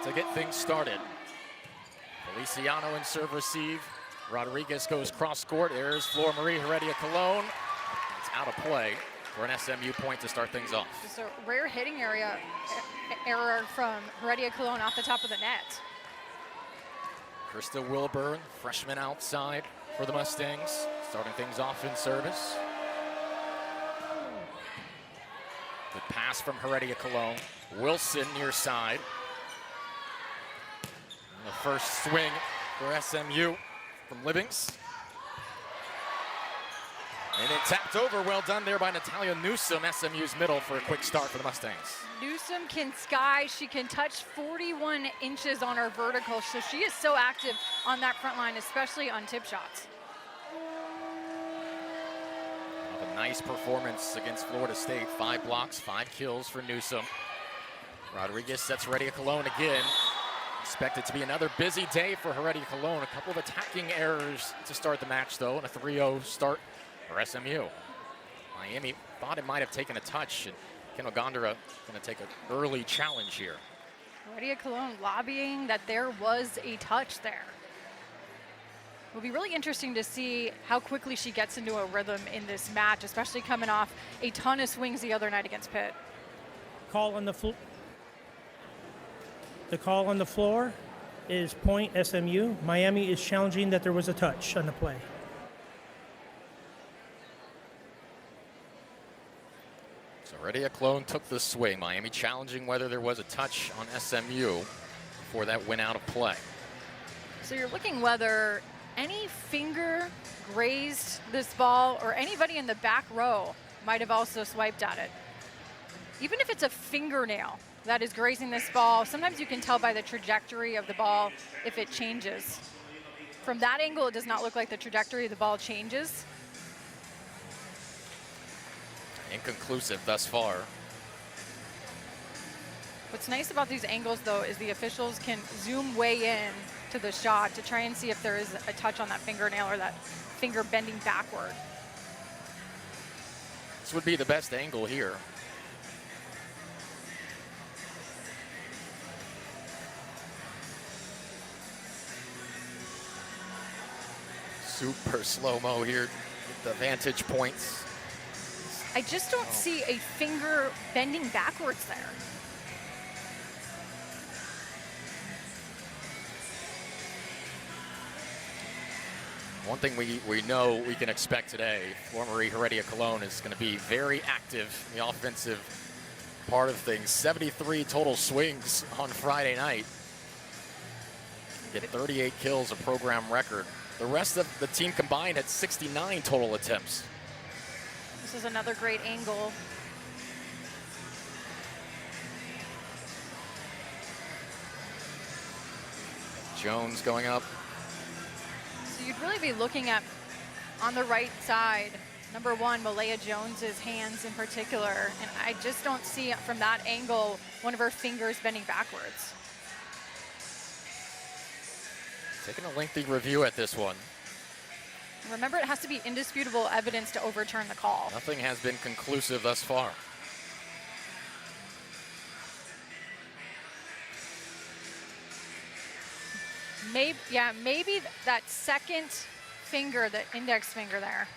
to get things started. Feliciano in serve receive. Rodriguez goes cross court. There's Flor Marie Heredia Colon. It's out of play for an SMU point to start things off. Just a rare hitting error from Heredia Colon off the top of the net. Krista Wilburn, freshman outside for the Mustangs, starting things off in service. Good pass from Heredia Colon. Wilson near side. And the first swing for SMU from Livings. And it tapped over. Well done there by Natalia Newsom, SMU's middle, for a quick start for the Mustangs. Newsom can sky. She can touch 41 inches on her vertical, so she is so active on that front line, especially on tip shots. A nice performance against Florida State. 5 blocks, 5 kills for Newsom. Rodriguez sets Heredia Colon again. Expected to be another busy day for Heredia Colon. A couple of attacking errors to start the match, though, and a 3-0 start for SMU. Miami thought it might have taken a touch, and Kendall Gondara going to take an early challenge here. Heredia Colon lobbying that there was a touch there. It'll be really interesting to see how quickly she gets into a rhythm in this match, especially coming off a ton of swings the other night against Pitt. Call on the call on the floor is point SMU. Miami is challenging that there was a touch on the play. So Heredia Colon took the swing. Miami challenging whether there was a touch on SMU before that went out of play. So you're looking whether any finger grazed this ball or anybody in the back row might have also swiped at it. Even if it's a fingernail that is grazing this ball, sometimes you can tell by the trajectory of the ball if it changes. From that angle, it does not look like the trajectory of the ball changes. Inconclusive thus far. What's nice about these angles, though, is the officials can zoom way in to the shot to try and see if there is a touch on that fingernail or that finger bending backward. This would be the best angle here. Super slow-mo here with the vantage points. I just don't see a finger bending backwards there. One thing we know we can expect today, Flor Marie Heredia Colon is going to be very active in the offensive part of things. 73 total swings on Friday night. Get 38 kills, a program record. The rest of the team combined had 69 total attempts. This is another great angle. Jones going up. So you'd really be looking at, on the right side, number 1, Malaya Jones's hands in particular, and I just don't see from that angle one of her fingers bending backwards. Taking a lengthy review at this one. Remember, it has to be indisputable evidence to overturn the call. Nothing has been conclusive thus far. Maybe that second finger, the index finger there.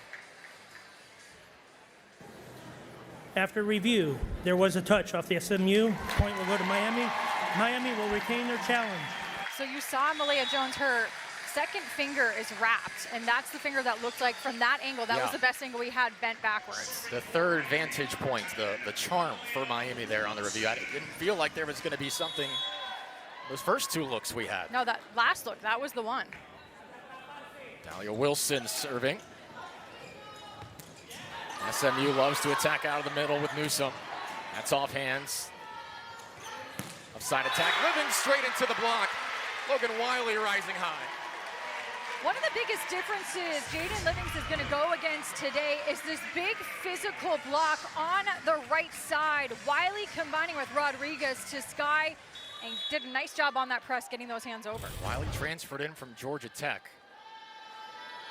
After review, there was a touch off the SMU. Point will go to Miami. Miami will retain their challenge. So you saw Malaya Jones, her second finger is wrapped, and that's the finger that looked like from that angle, that was the best angle we had, bent backwards. The third vantage point, the charm for Miami there on the review. I didn't feel like there was going to be something, those first 2 looks we had. No, that last look, that was the one. Dahlia Wilson serving. SMU loves to attack out of the middle with Newsom. That's off hands. Offside attack, Livings straight into the block. Logan Wiley rising high. One of the biggest differences Jadyn Livings is going to go against today is this big physical block on the right side. Wiley combining with Rodriguez to sky and did a nice job on that press getting those hands over. Wiley transferred in from Georgia Tech.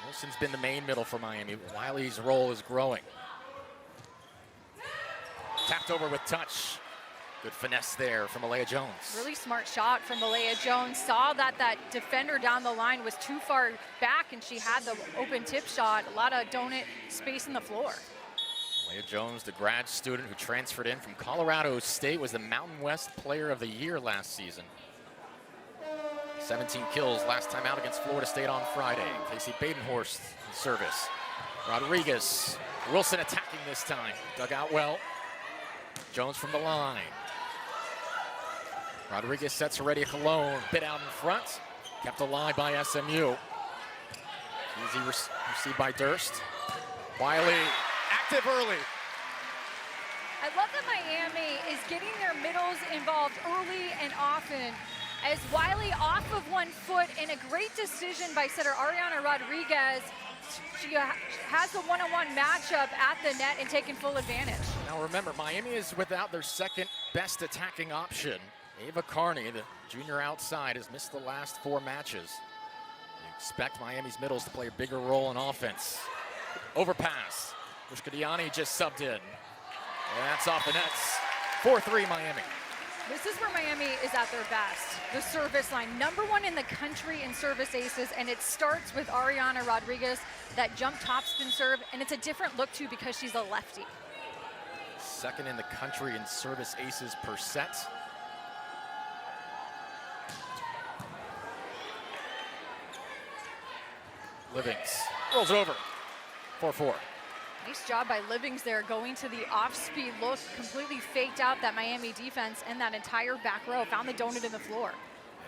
Wilson's been the main middle for Miami. Wiley's role is growing. Tapped over with touch. Good finesse there from Malaya Jones. Really smart shot from Malaya Jones. Saw that defender down the line was too far back, and she had the open tip shot. A lot of donut space in the floor. Malaya Jones, the grad student who transferred in from Colorado State, was the Mountain West Player of the Year last season. 17 kills last time out against Florida State on Friday. Casey Badenhorst in service. Rodriguez, Wilson attacking this time. Dug out well. Jones from the line. Rodriguez sets Heredia Cologne, bit out in front. Kept alive by SMU. Easy received by Durst. Wiley, active early. I love that Miami is getting their middles involved early and often. As Wiley off of 1 foot, and a great decision by setter Ariana Rodriguez. She has the one-on-one matchup at the net and taking full advantage. Now remember, Miami is without their second best attacking option. Ava Carney, the junior outside, has missed the last 4 matches. You expect Miami's middles to play a bigger role in offense. Overpass. Mushkadiani just subbed in. And that's off the nets. 4-3 Miami. This is where Miami is at their best. The service line, #1 in the country in service aces, and it starts with Ariana Rodriguez, that jump topspin serve, and it's a different look too because she's a lefty. Second in the country in service aces per set. Livings rolls it over. 4-4. Nice job by Livings there, going to the off-speed look, completely faked out that Miami defense, and that entire back row found the donut in the floor.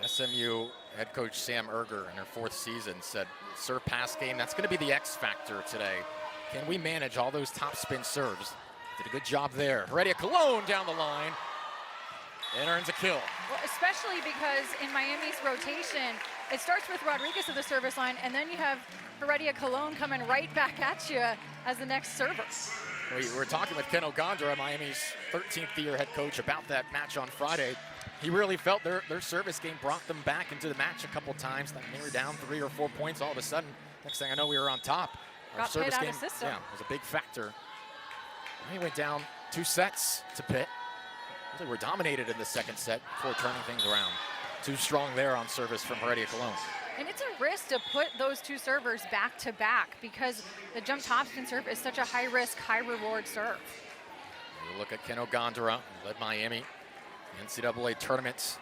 SMU head coach Sam Erger in her 4th season said, serve pass game, that's gonna be the X factor today. Can we manage all those top spin serves? Did a good job there. Heredia Cologne down the line and earns a kill. Well, especially because in Miami's rotation, it starts with Rodriguez at the service line, and then you have Heredia Cologne coming right back at you as the next server. We were talking with Ken Ogondra, Miami's 13th year head coach, about that match on Friday. He really felt their service game brought them back into the match a couple times. They were down 3 or 4 points. All of a sudden, next thing I know, we were on top. Got Pitt out of system. Yeah, was a big factor. He went down 2 sets to Pitt. They were dominated in the 2nd set before turning things around. Too strong there on service from Heredia Cologne. And it's a risk to put those 2 servers back to back because the jump topspin serve is such a high risk, high reward serve. We look at Ken Ogondra, led Miami NCAA tournaments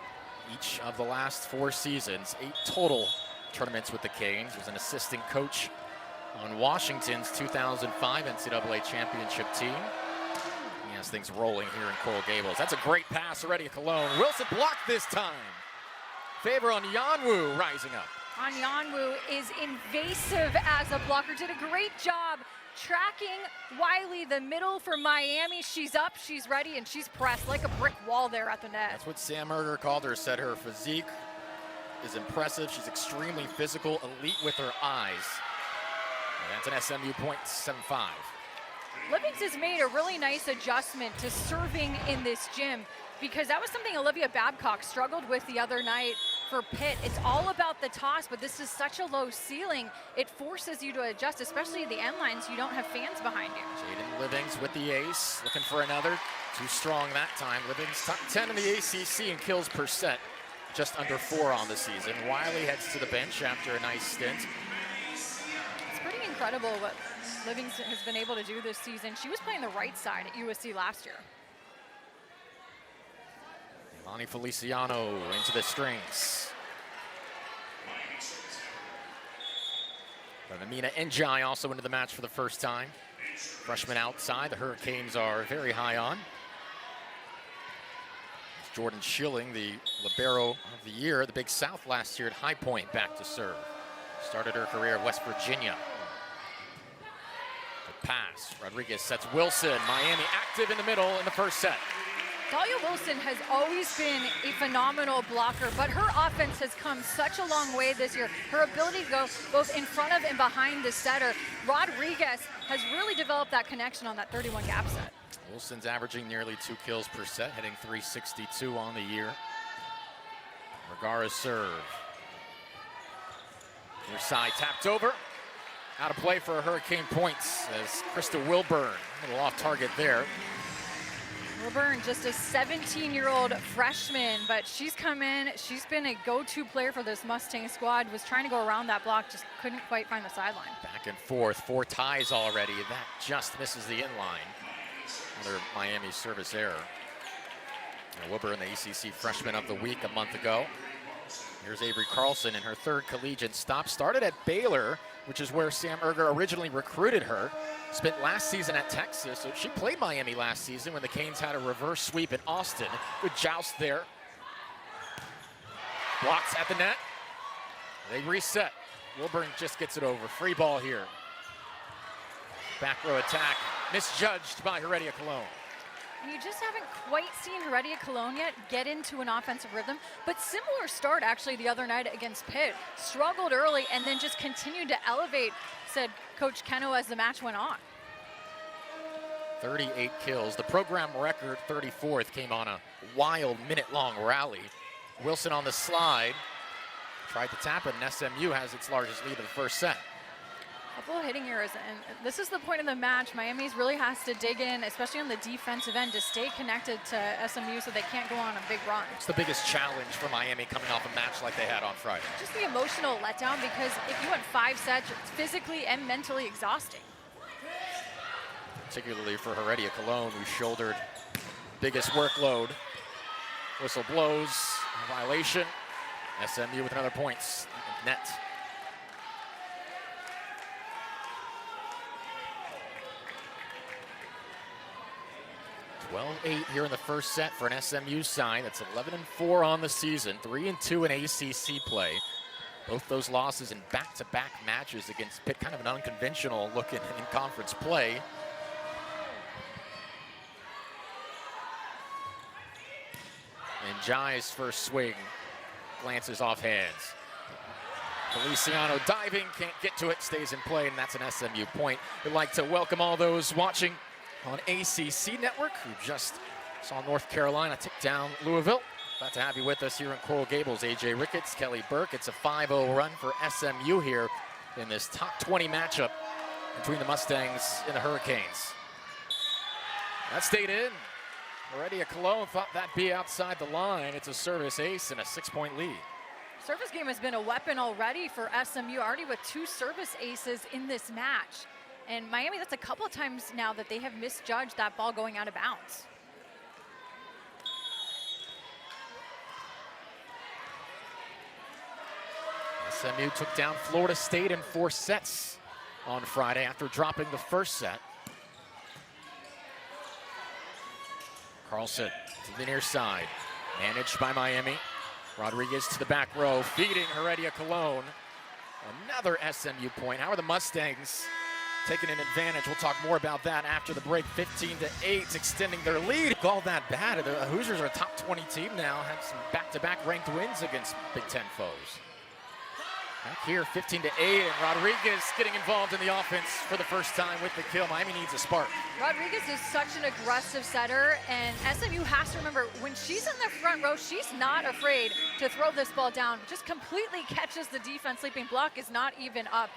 each of the last 4 seasons, 8 total tournaments with the Canes. Was an assistant coach on Washington's 2005 NCAA championship team. He has things rolling here in Coral Gables. That's a great pass already, Cologne. Wilson blocked this time. Favor on Yanwu rising up. Anyanwu is invasive as a blocker. Did a great job tracking Wiley, the middle for Miami. She's up, she's ready, and she's pressed like a brick wall there at the net. That's what Sam Erger called her. Said her physique is impressive. She's extremely physical, elite with her eyes. And that's an SMU point, 7-5. Livings has made a really nice adjustment to serving in this gym because that was something Olivia Babcock struggled with the other night for Pitt. It's all about the toss, but this is such a low ceiling. It forces you to adjust, especially at the end lines. You don't have fans behind you. Jadyn Livings with the ace, looking for another. Too strong that time. Livings top 10 in the ACC in kills per set, just under 4 on the season. Wiley heads to the bench after a nice stint. It's pretty incredible what Livings has been able to do this season. She was playing the right side at USC last year. Lonnie Feliciano into the strings. Amina Njai also into the match for the first time. Freshman outside, the Hurricanes are very high on. Jordan Schilling, the libero of the year at the Big South last year at High Point, back to serve. Started her career at West Virginia. The pass, Rodriguez sets Wilson. Miami active in the middle in the first set. Dahlia Wilson has always been a phenomenal blocker, but her offense has come such a long way this year. Her ability to go both in front of and behind the setter. Rodriguez has really developed that connection on that 31 gap set. Wilson's averaging nearly 2 kills per set, hitting .362 on the year. Vergara's serve. Near side tapped over. Out of play for Hurricane points as Krista Wilburn, a little off target there. Wilburn, just a 17-year-old freshman, but she's come in. She's been a go-to player for this Mustang squad. Was trying to go around that block, just couldn't quite find the sideline. Back and forth, 4 ties already. That just misses the inline. Another Miami service error. Now, Wilburn, the ACC Freshman of the Week a month ago. Here's Avery Carlson in her 3rd collegiate stop. Started at Baylor, which is where Sam Erger originally recruited her. Spent last season at Texas, so she played Miami last season when the Canes had a reverse sweep in Austin. Good joust there. Blocks at the net. They reset. Wilburn just gets it over. Free ball here. Back row attack, misjudged by Heredia Cologne. You just haven't quite seen Heredia Cologne yet get into an offensive rhythm, but similar start actually the other night against Pitt. Struggled early and then just continued to elevate, said Coach Keno as the match went on. 38 kills. The program record, 34th, came on a wild minute-long rally. Wilson on the slide. Tried to tap it, and SMU has its largest lead of the first set. Couple of hitting errors, and this is the point of the match. Miami's really has to dig in, especially on the defensive end, to stay connected to SMU so they can't go on a big run. It's the biggest challenge for Miami coming off a match like they had on Friday. Just the emotional letdown, because if you went 5 sets, it's physically and mentally exhausting. Particularly for Heredia Cologne, who shouldered biggest workload. Whistle blows, violation. SMU with another points, net. 12-8 here in the first set for an SMU side. That's 11-4 on the season, 3-2 in ACC play. Both those losses in back-to-back matches against Pitt, kind of an unconventional look in conference play. And Jai's first swing glances off hands. Feliciano diving, can't get to it, stays in play, and that's an SMU point. We'd like to welcome all those watching on ACC Network who just saw North Carolina take down Louisville. Glad to have you with us here in Coral Gables. AJ Ricketts, Kelly Burke. It's a 5-0 run for SMU here in this top 20 matchup between the Mustangs and the Hurricanes. That stayed in. Heredia Cologne thought that'd be outside the line. It's a service ace and a 6-point lead. Service game has been a weapon already for SMU, already with 2 service aces in this match. And Miami, that's a couple of times now that they have misjudged that ball going out of bounds. SMU took down Florida State in 4 sets on Friday after dropping the first set. Carlson to the near side, managed by Miami. Rodriguez to the back row, feeding Heredia Cologne. Another SMU point. How are the Mustangs taking an advantage? We'll talk more about that after the break. 15-8, extending their lead. All that bad. The Hoosiers are a top 20 team now. Have some back-to-back ranked wins against Big Ten foes. Back here, 15-8, and Rodriguez getting involved in the offense for the first time with the kill. Miami needs a spark. Rodriguez is such an aggressive setter, and SMU has to remember, when she's in the front row, she's not afraid to throw this ball down. Just completely catches the defense. Sleeping block is not even up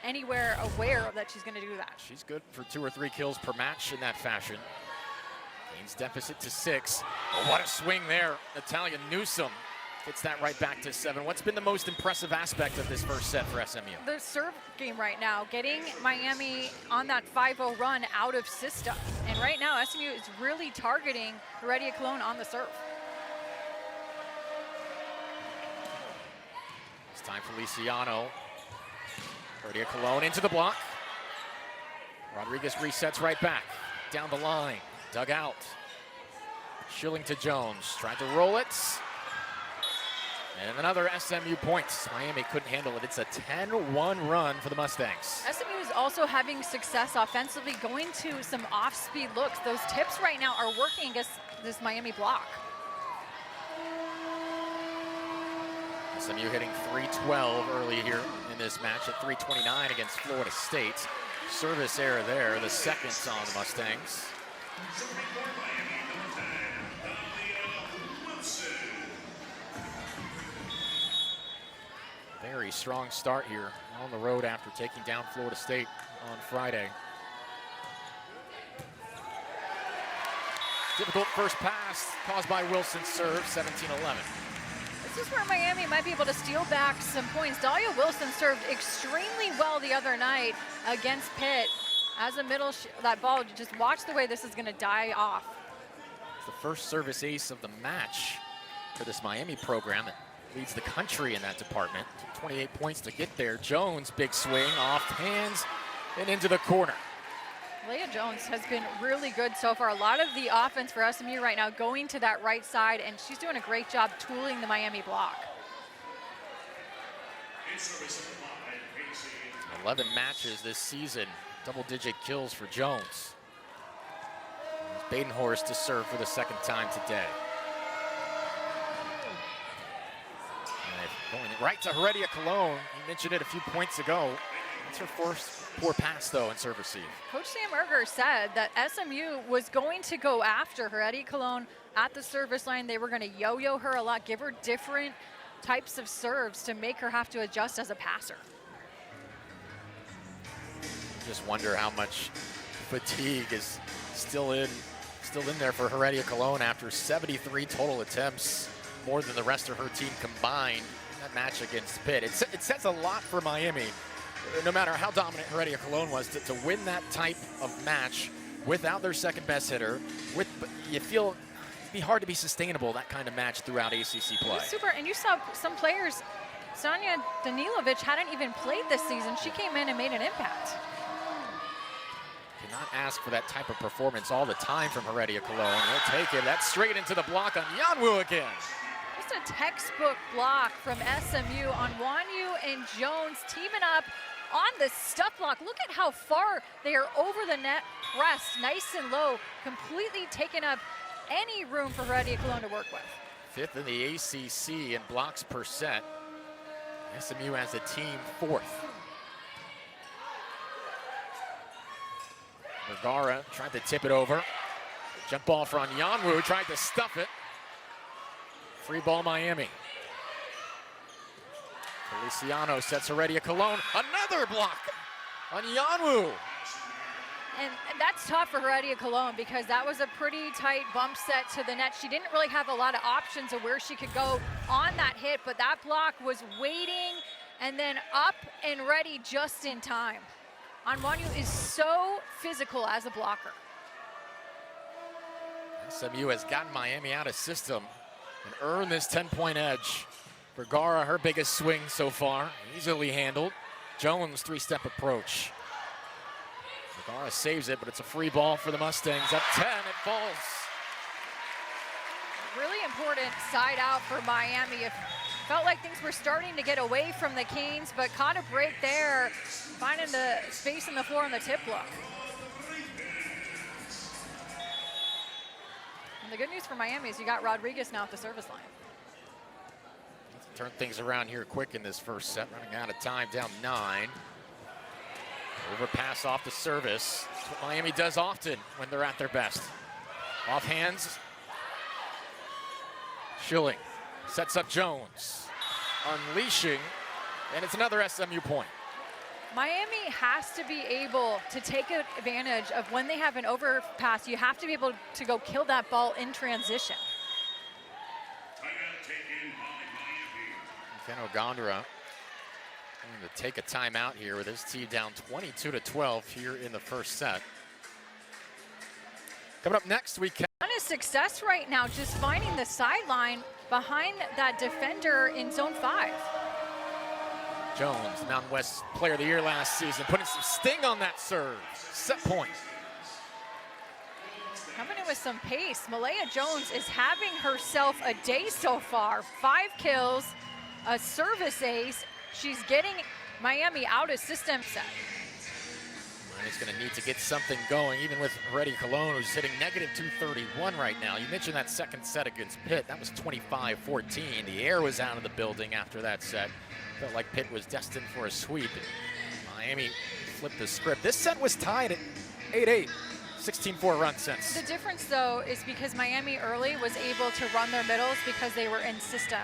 anywhere aware that she's going to do that. She's good for 2 or 3 kills per match in that fashion. Gains deficit to 6. Oh, what a swing there. Natalia Newsom gets that right back to 7. What's been the most impressive aspect of this first set for SMU? The serve game right now, getting Miami on that 5-0 run out of system. And right now, SMU is really targeting Heredia Cologne on the serve. It's time for Feliciano. Heredia Cologne into the block. Rodriguez resets right back. Down the line, dug out. Schilling to Jones, tried to roll it. And another SMU point. Miami couldn't handle it. It's a 10-1 run for the Mustangs. SMU is also having success offensively, going to some off-speed looks. Those tips right now are working against this Miami block. SMU hitting 312 early here in this match at 329 against Florida State. Service error there, the second on the Mustangs. Very strong start here on the road after taking down Florida State on Friday. Difficult first pass caused by Wilson's serve, 17-11. This is where Miami might be able to steal back some points. Dahlia Wilson served extremely well the other night against Pitt. As a middle, that ball, just watch the way this is going to die off. It's the first service ace of the match for this Miami program that leads the country in that department. 28 points to get there. Jones, big swing, off hands and into the corner. Leah Jones has been really good so far. A lot of the offense for SMU right now going to that right side, and she's doing a great job tooling the Miami block. 11 matches this season, double-digit kills for Jones. Badenhorst to serve for the second time today. Going right to Heredia Cologne. You mentioned it a few points ago. That's her first poor pass, though, in serve receive. Coach Sam Erger said that SMU was going to go after Heredia Cologne at the service line. They were going to yo-yo her a lot, give her different types of serves to make her have to adjust as a passer. Just wonder how much fatigue is still in there for Heredia Cologne after 73 total attempts, more than the rest of her team combined in that match against Pitt. It says a lot for Miami, no matter how dominant Heredia Cologne was, to win that type of match without their second best hitter. You feel it'd be hard to be sustainable, that kind of match throughout ACC play. Super, and you saw some players. Sonia Danilovic hadn't even played this season. She came in and made an impact. Cannot ask for that type of performance all the time from Heredia Cologne. They'll take it. That's straight into the block on Yanwu again. Just a textbook block from SMU on Wanyu and Jones teaming up on the stuff block. Look at how far they are over the net, pressed nice and low, completely taking up any room for Heredia Cologne to work with. Fifth in the ACC in blocks per set. SMU as a team fourth. Vergara tried to tip it over. Jump ball for Yanwu, tried to stuff it. Free ball Miami. Feliciano sets Heredia Cologne. Another block on Yanwu. And that's tough for Heredia Cologne because that was a pretty tight bump set to the net. She didn't really have a lot of options of where she could go on that hit, but that block was waiting and then up and ready just in time. Anwanyu is so physical as a blocker. SMU has gotten Miami out of system and earned this 10-point edge. Vergara, her biggest swing so far, easily handled. Jones, three-step approach. Vergara saves it, but it's a free ball for the Mustangs. Up 10, it falls. Really important side out for Miami. It felt like things were starting to get away from the Canes, but caught a break there, finding the space in the floor on the tip block. And the good news for Miami is you got Rodriguez now at the service line. Turn things around here quick in this first set, running out of time, down 9. Overpass off the service. That's what Miami does often when they're at their best. Off hands. Schilling sets up Jones. Unleashing, and it's another SMU point. Miami has to be able to take advantage of when they have an overpass. You have to be able to go kill that ball in transition. Ken Ogondra going to take a timeout here with his team down 22-12 here in the first set. Coming up next, we can. On his success right now, just finding the sideline behind that defender in zone 5. Jones, Mountain West Player of the Year last season, putting some sting on that serve. Set point. Coming in with some pace. Malaya Jones is having herself a day so far. 5 kills, a service ace. She's getting Miami out of system set. He's going to need to get something going, even with Heredia Cologne, who's hitting negative 231 right now. You mentioned that second set against Pitt. That was 25-14. The air was out of the building after that set. Felt like Pitt was destined for a sweep. Miami flipped the script. This set was tied at 8-8. 16-4 run since. The difference, though, is because Miami early was able to run their middles because they were in system.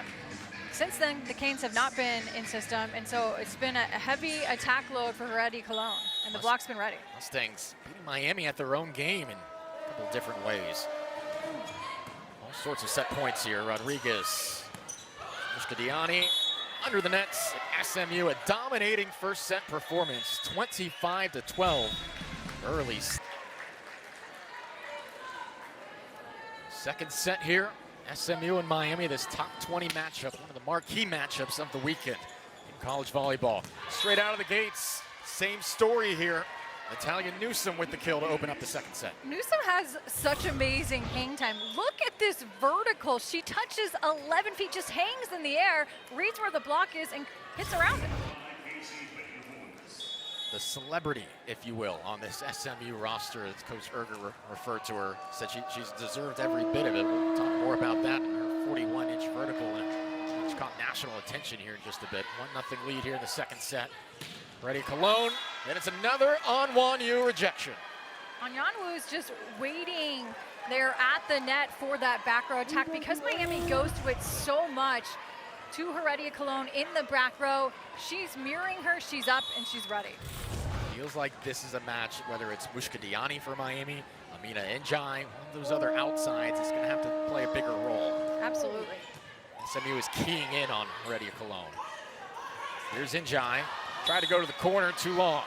Since then, the Canes have not been in system, and so it's been a heavy attack load for Heredia Cologne, and the block's been ready. Mustangs beating Miami at their own game in a couple different ways. All sorts of set points here. Rodriguez, Mushkadiani under the nets. SMU a dominating first set performance, 25-12 early. Second set here, SMU and Miami, this top 20 matchup, one of the marquee matchups of the weekend in college volleyball. Straight out of the gates, same story here. Natalia Newsom with the kill to open up the second set. Newsom has such amazing hang time. Look at this vertical. She touches 11 feet, just hangs in the air, reads where the block is, and hits around it. The celebrity, if you will, on this SMU roster, as Coach Erger referred to her, said she's deserved every bit of it. We'll talk more about that in her 41-inch vertical, and which caught national attention here in just a bit. 1-0 lead here in the second set. Ready Cologne, and it's another Onwonyu rejection. Onwonyu is just waiting there at the net for that back row attack because Miami goes to it so much. To Heredia Cologne in the back row. She's mirroring her, she's up, and she's ready. Feels like this is a match, whether it's Mushkadiani for Miami, Amina Njai, one of those other outsides is going to have to play a bigger role. Absolutely. SMU is keying in on Heredia Cologne. Here's Njai, tried to go to the corner, too long.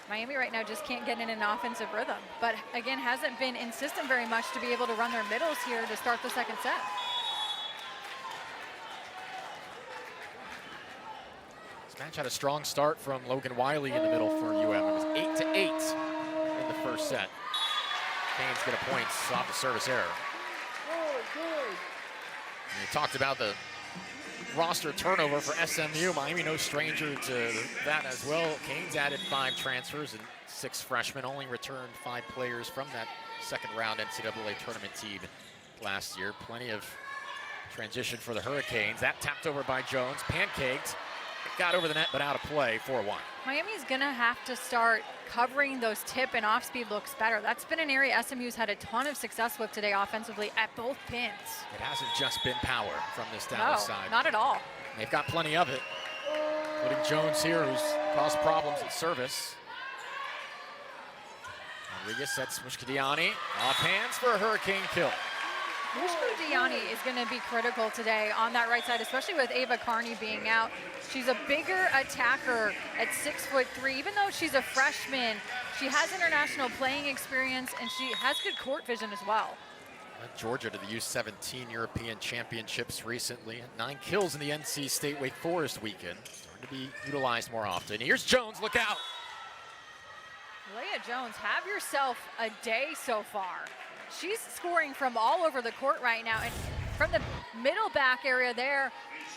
Miami right now just can't get in an offensive rhythm, but again, hasn't been insistent very much to be able to run their middles here to start the second set. Match had a strong start from Logan Wiley in the middle for UM. It was 8-8 in the first set. Canes get a point off the service error. And we talked about the roster turnover for SMU. Miami no stranger to that as well. Canes added 5 transfers and 6 freshmen. Only returned 5 players from that second round NCAA tournament team last year. Plenty of transition for the Hurricanes. That tapped over by Jones, pancaked. Got over the net, but out of play, 4-1. Miami's going to have to start covering those tip and off-speed looks better. That's been an area SMU's had a ton of success with today offensively at both pins. It hasn't just been power from this Dallas side. No, not at all. They've got plenty of it, including Jones here, who's caused problems at service. Rodriguez sets Mushkadiani off hands for a Hurricane kill. Mushkadiani is going to be critical today on that right side, especially with Ava Carney being out. She's a bigger attacker at 6'3". Even though she's a freshman, she has international playing experience and she has good court vision as well. Led Georgia to the U17 European Championships recently. 9 kills in the NC State Wake Forest weekend. Starting to be utilized more often. Here's Jones, look out. Leah Jones, have yourself a day so far. She's scoring from all over the court right now, and from the middle back area there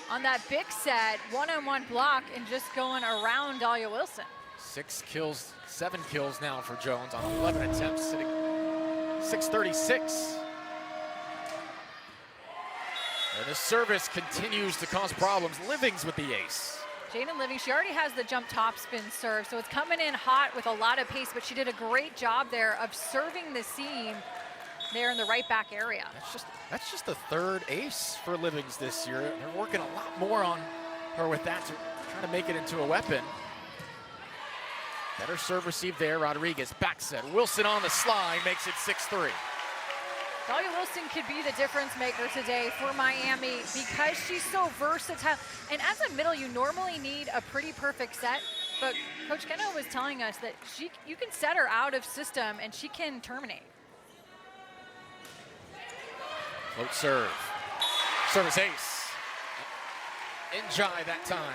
on that big set, one-on-one block and just going around Dahlia Wilson. 6 kills, 7 kills now for Jones on 11 attempts, sitting 636. And the service continues to cause problems. Livings with the ace. Jadyn Livings, she already has the jump topspin serve, so it's coming in hot with a lot of pace, but she did a great job there of serving the seam there in the right back area. That's just the 3rd ace for Livings this year. They're working a lot more on her with that to try to make it into a weapon. Better serve received there. Rodriguez back set. Wilson on the slide makes it 6-3. Dahlia Wilson could be the difference maker today for Miami because she's so versatile. And as a middle, you normally need a pretty perfect set, but Coach Keno was telling us that you can set her out of system and she can terminate. Float serve. Service ace. Njai that time.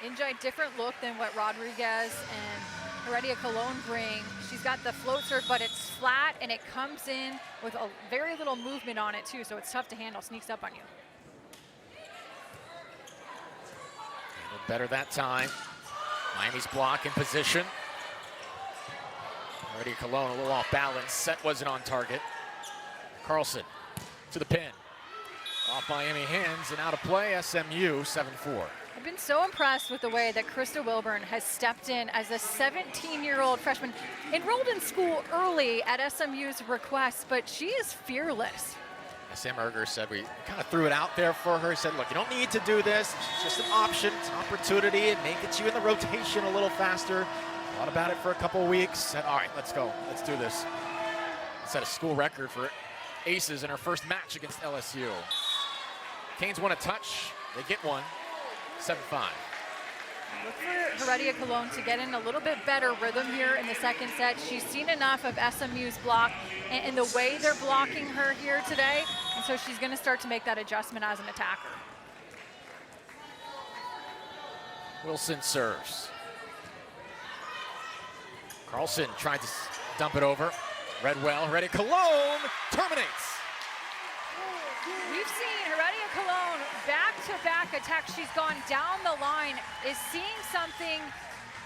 Njai, different look than what Rodriguez and Heredia Cologne bring. She's got the float serve, but it's flat and it comes in with a very little movement on it too, so it's tough to handle, sneaks up on you. Better that time. Miami's block in position. Heredia Cologne a little off balance. Set wasn't on target. Carlson to the pin. Off Miami hands and out of play. SMU 7-4. I've been so impressed with the way that Krista Wilburn has stepped in as a 17-year-old freshman, enrolled in school early at SMU's request, but she is fearless. Sam Erger said we kind of threw it out there for her. He said, look, you don't need to do this. It's just an option, it's an opportunity. It may get you in the rotation a little faster. Thought about it for a couple of weeks. Said, all right, let's go. Let's do this. Set a school record for aces in her first match against LSU. Canes want a touch. They get one. 7-5. Look for Heredia Cologne to get in a little bit better rhythm here in the second set. She's seen enough of SMU's block and the way they're blocking her here today, and so she's going to start to make that adjustment as an attacker. Wilson serves. Carlson tried to dump it over. Redwell, Heredia Cologne terminates. We've seen Heredia Cologne back-to-back attacks. She's gone down the line, is seeing something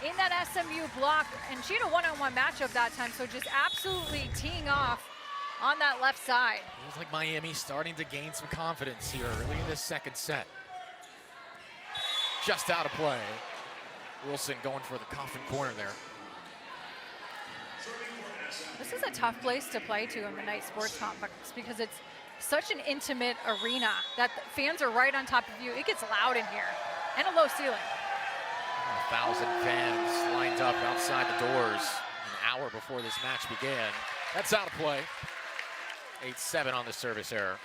in that SMU block, and she had a one-on-one matchup that time, so just absolutely teeing off on that left side. Feels like Miami starting to gain some confidence here early in this second set. Just out of play. Wilson going for the coffin corner there. This is a tough place to play to in the night sports complex because it's such an intimate arena that the fans are right on top of you. It gets loud in here and a low ceiling. 1,000 fans lined up outside the doors an hour before this match began. That's out of play. 8-7 on the service error.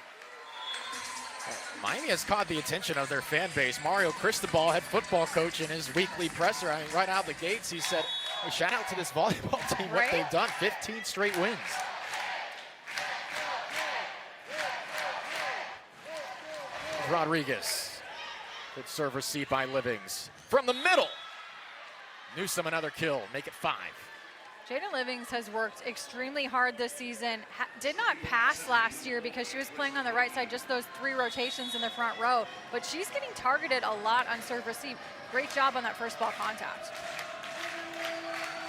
Miami has caught the attention of their fan base. Mario Cristobal, head football coach, in his weekly presser, right out the gates, he said, hey, shout out to this volleyball team, what they've done, 15 straight wins. Rodriguez, good serve receive by Livings. From the middle, Newsome another kill, make it 5. Jadyn Livings has worked extremely hard this season. Did not pass last year because she was playing on the right side, just those 3 rotations in the front row, but she's getting targeted a lot on serve receive. Great job on that first ball contact.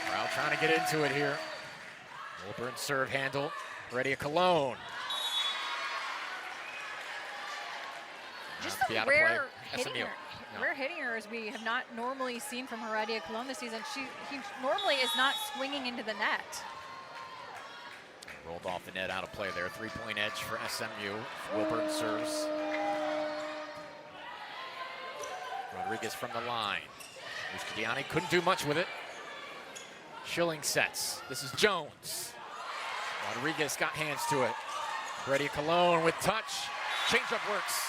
Crowd trying to get into it here. Wilburn serve handle, Heredia Cologne. Just some rare hitting errors we have not normally seen from Heredia Cologne this season. He normally is not swinging into the net. Rolled off the net, out of play there. 3-point edge for SMU. Wilburn serves. Rodriguez from the line. Muscadiani couldn't do much with it. Schilling sets. This is Jones. Rodriguez got hands to it. Heredia Cologne with touch. Changeup works.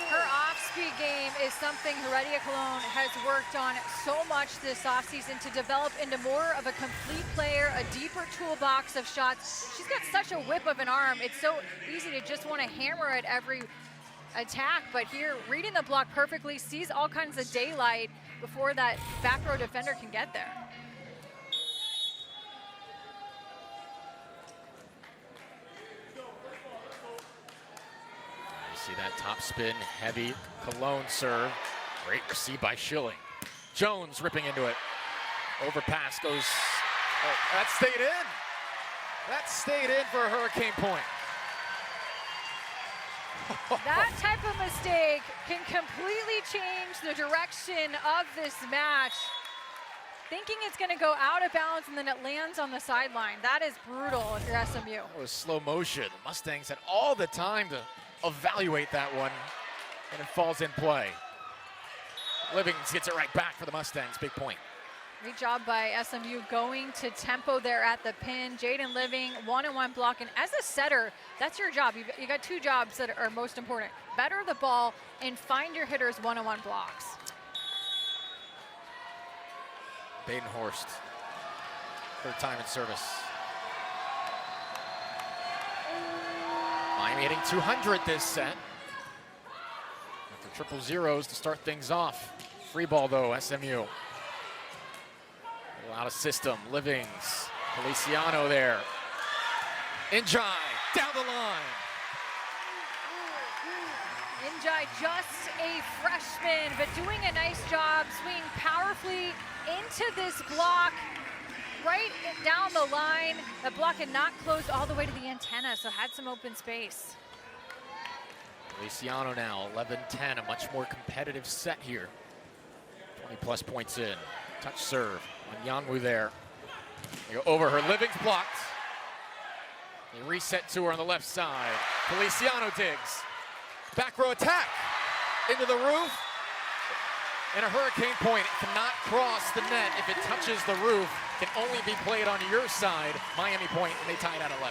Her off-speed game is something Heredia Cologne has worked on so much this offseason to develop into more of a complete player, a deeper toolbox of shots. She's got such a whip of an arm. It's so easy to just want to hammer at every attack, but here, reading the block perfectly, sees all kinds of daylight before that back row defender can get there. See that top spin, heavy Cologne serve. Great receive by Schilling. Jones ripping into it. Overpass goes, oh, that stayed in. That stayed in for a hurricane point. That type of mistake can completely change the direction of this match. Thinking it's gonna go out of bounds and then it lands on the sideline. That is brutal if you're SMU. That was slow motion. The Mustangs had all the time to evaluate that one, and it falls in play. Livings gets it right back for the Mustangs, big point. Great job by SMU going to tempo there at the pin. Jadyn Living, one-on-one block, and as a setter, that's your job. You got 2 jobs that are most important. Better the ball and find your hitters one-on-one blocks. Badenhorst, third time in service. Miami hitting 200 this set. After triple zeros to start things off. Free ball though, SMU. Out of system, Livings, Feliciano there. Njai, down the line. Njai, just a freshman, but doing a nice job swinging powerfully into this block. Right down the line. The block had not closed all the way to the antenna, so had some open space. Feliciano now, 11-10, a much more competitive set here. 20-plus points in. Touch serve on Yanwu there. They go over her, Livings blocked. They reset to her on the left side. Feliciano digs. Back row attack into the roof. And a hurricane point. It cannot cross the net if it touches the roof. can only be played on your side. Miami point, and they tie it at 11.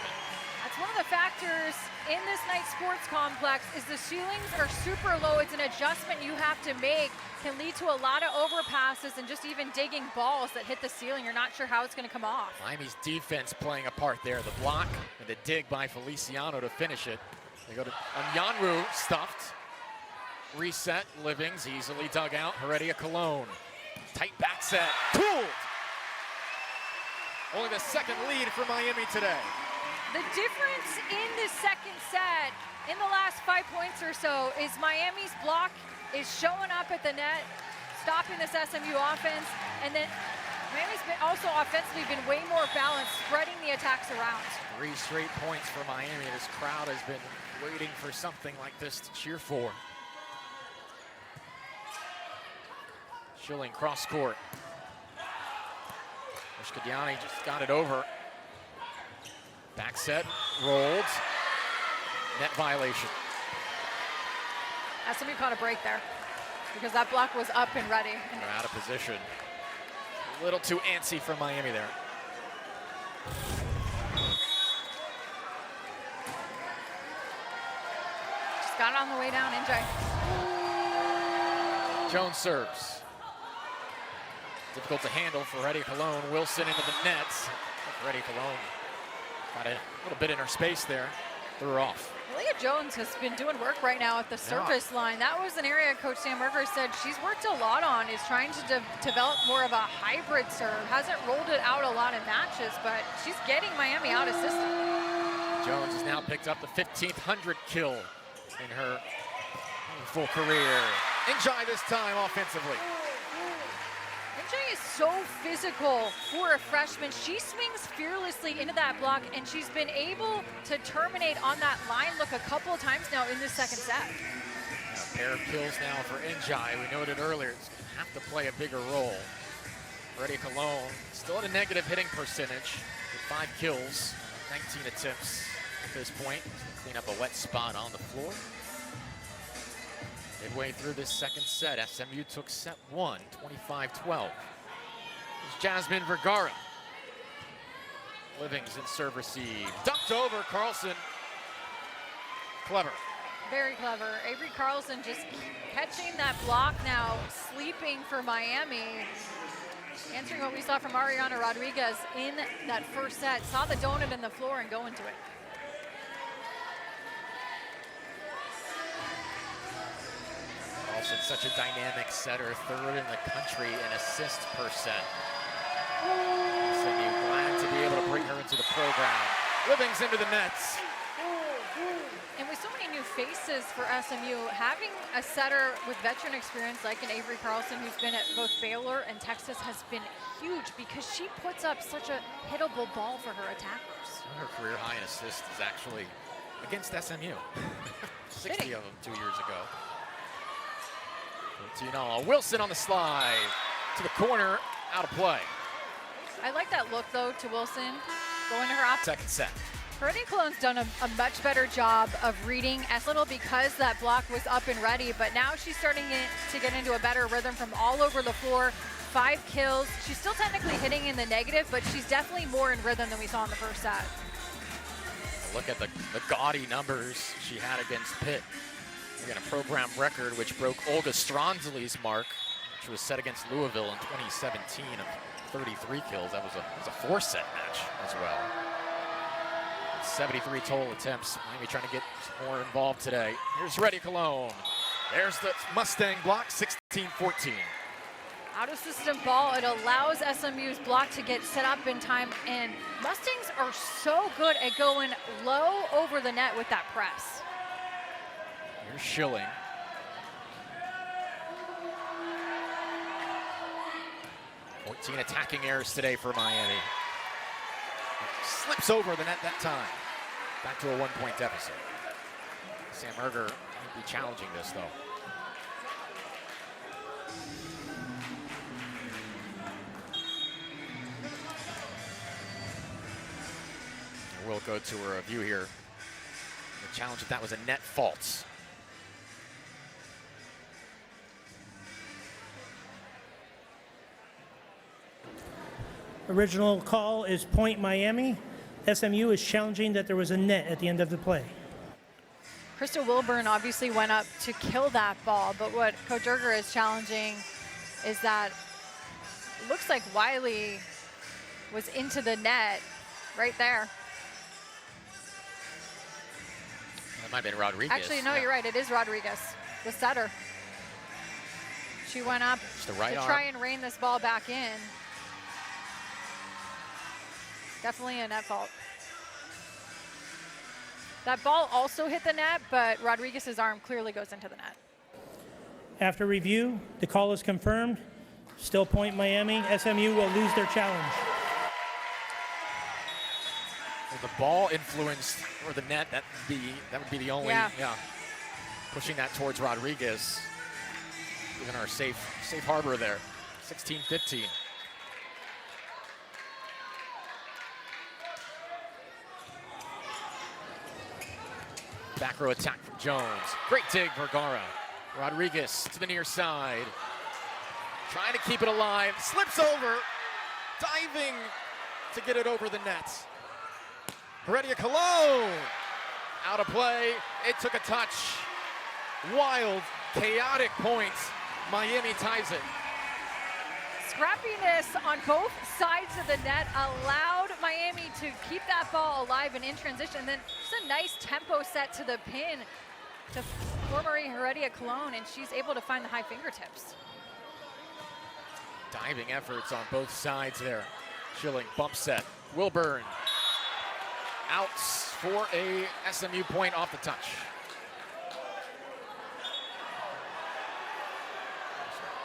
That's one of the factors in this night sports complex is the ceilings are super low. It's an adjustment you have to make. Can lead to a lot of overpasses and just even digging balls that hit the ceiling. You're not sure how it's going to come off. Miami's defense playing a part there. The block and the dig by Feliciano to finish it. They go to Onyanwu, stuffed. Reset, Livings easily dug out. Heredia Cologne. Tight back set, cooled. Only the second lead for Miami today. The difference in the second set in the last 5 points or so is Miami's block is showing up at the net, stopping this SMU offense, and then Miami's been also offensively been way more balanced, spreading the attacks around. 3 straight points for Miami. This crowd has been waiting for something like this to cheer for. Schilling cross court. Ishkadiani just got it over. Back set, rolled. Net violation. SMU caught a break there because that block was up and ready. They're out of position. A little too antsy for Miami there. Just got it on the way down, NJ. Jones serves. Difficult to handle for Heredia Cologne. Wilson into the nets. Heredia Cologne got a little bit in her space there. Threw her off. Leah Jones has been doing work right now at the service line. That was an area Coach Sam Merger said she's worked a lot on, is trying to develop more of a hybrid serve. Hasn't rolled it out a lot in matches, but she's getting Miami out of system. Jones has now picked up the 1,500 kill in her full career. Enjoy this time offensively. NJ is so physical for a freshman. She swings fearlessly into that block, and she's been able to terminate on that line look a couple of times now in this second set. A pair of kills now for Njai. We noted earlier, it's going to have to play a bigger role. Heredia Cologne still at a negative hitting percentage with 5 kills, 19 attempts at this point. Clean up a wet spot on the floor. Midway through this second set, SMU took set 1, 25-12. It's Jasmine Vergara. Livings in serve receive. Dumped over Carlson. Clever. Very clever. Avery Carlson just catching that block now, sleeping for Miami. Answering what we saw from Ariana Rodriguez in that first set. Saw the donut in the floor and go into it. Carlson, such a dynamic setter, 3rd in the country in assists per set. SMU glad to be able to bring her into the program. Livings into the nets. And with so many new faces for SMU, having a setter with veteran experience like an Avery Carlson, who's been at both Baylor and Texas, has been huge because she puts up such a hittable ball for her attackers. Her career high in assists is actually against SMU. 60 of them 2 years ago. 14-all. Wilson on the slide to the corner, out of play. I like that look though to Wilson, going to her opposite. Second set. Heredia Cologne's done a much better job of reading Esselittle because that block was up and ready, but now she's starting to get into a better rhythm from all over the floor. 5 kills. She's still technically hitting in the negative, but she's definitely more in rhythm than we saw in the first set. Look at the gaudy numbers she had against Pitt. Again, a program record which broke Olga Stronzeli's mark, which was set against Louisville in 2017 of 33 kills. That was a 4-set match as well. 73 total attempts. Miami trying to get more involved today. Here's Heredia Cologne. There's the Mustang block, 16-14. Out of system ball, it allows SMU's block to get set up in time, and Mustangs are so good at going low over the net with that press. Here's Schilling. Fourteen attacking errors today for Miami. Slips over the net that time. Back to a 1-point deficit. Sam Merger might be challenging this though. We'll go to a review here. The challenge if that was a net fault. Original call is point Miami. SMU is challenging that there was a net at the end of the play. Krista Wilburn obviously went up to kill that ball, but what Coach Erger is challenging is that it looks like Wiley was into the net right there. That might have been Rodriguez. Actually, no, you're right. It is Rodriguez, the setter. She went up the right to arm. try and rein this ball back in. Definitely a net fault. That ball also hit the net, but Rodriguez's arm clearly goes into the net. After review, the call is confirmed. Still point Miami. SMU will lose their challenge. Well, the ball influenced or the net. That would be the only. Yeah. Pushing that towards Rodriguez. Even our safe harbor there. 16-15. Back row attack from Jones. Great dig, Vergara. Rodriguez to the near side. Trying to keep it alive. Slips over. Diving to get it over the net. Heredia Cologne. Out of play. It took a touch. Wild, chaotic points. Miami ties it. Scrappiness on both sides of the net allowed Miami to keep that ball alive and in transition. Then just a nice tempo set to the pin to former Heredia Cologne, and she's able to find the high fingertips. Diving efforts on both sides there. Schilling bump set. Wilburn outs for a SMU point off the touch.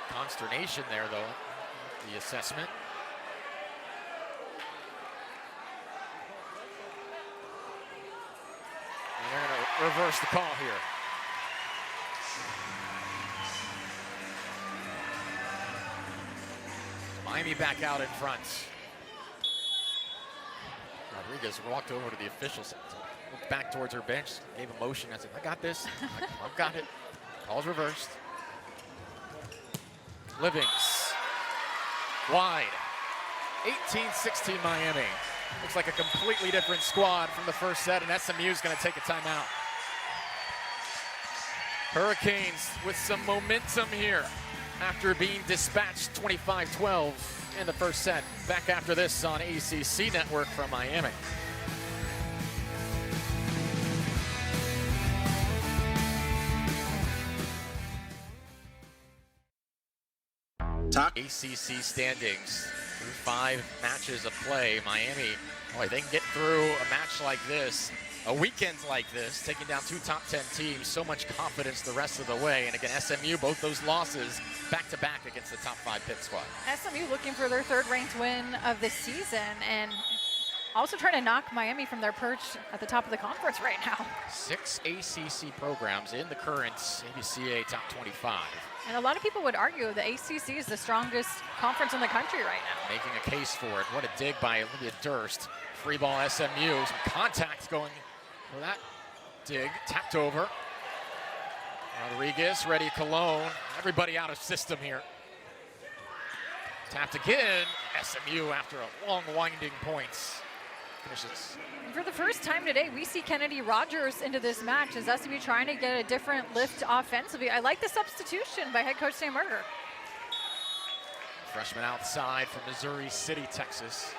Consternation there, though, the assessment. And they're going to reverse the call here. Miami back out in front. Rodriguez walked over to the officials, looked back towards her bench, gave a motion. I said, I got this. I've got it. Call's reversed. Livings. Wide. 18-16 Miami. Looks like a completely different squad from the first set, and SMU's going to take a timeout. Hurricanes with some momentum here after being dispatched 25-12 in the first set. Back after this on ACC Network from Miami. ACC standings through 5 matches of play. Miami, boy, they can get through a match like this, a weekend like this, taking down 2 top 10 teams. So much confidence the rest of the way. And again, SMU, both those losses back-to-back against the top 5 Pitt squad. SMU looking for their 3rd ranked win of the season, and also trying to knock Miami from their perch at the top of the conference right now. 6 ACC programs in the current ABCA top 25. And a lot of people would argue the ACC is the strongest conference in the country right now. Making a case for it. What a dig by Olivia Durst. Free ball SMU. Some contact going for that dig. Tapped over. Rodriguez, Heredia Cologne. Everybody out of system here. Tapped again. SMU after a long winding points. Finishes. And for the first time today, we see Kennedy Rogers into this match as SMU trying to get a different lift offensively. I like the substitution by head coach Sam Erger. Freshman outside from Missouri City, Texas.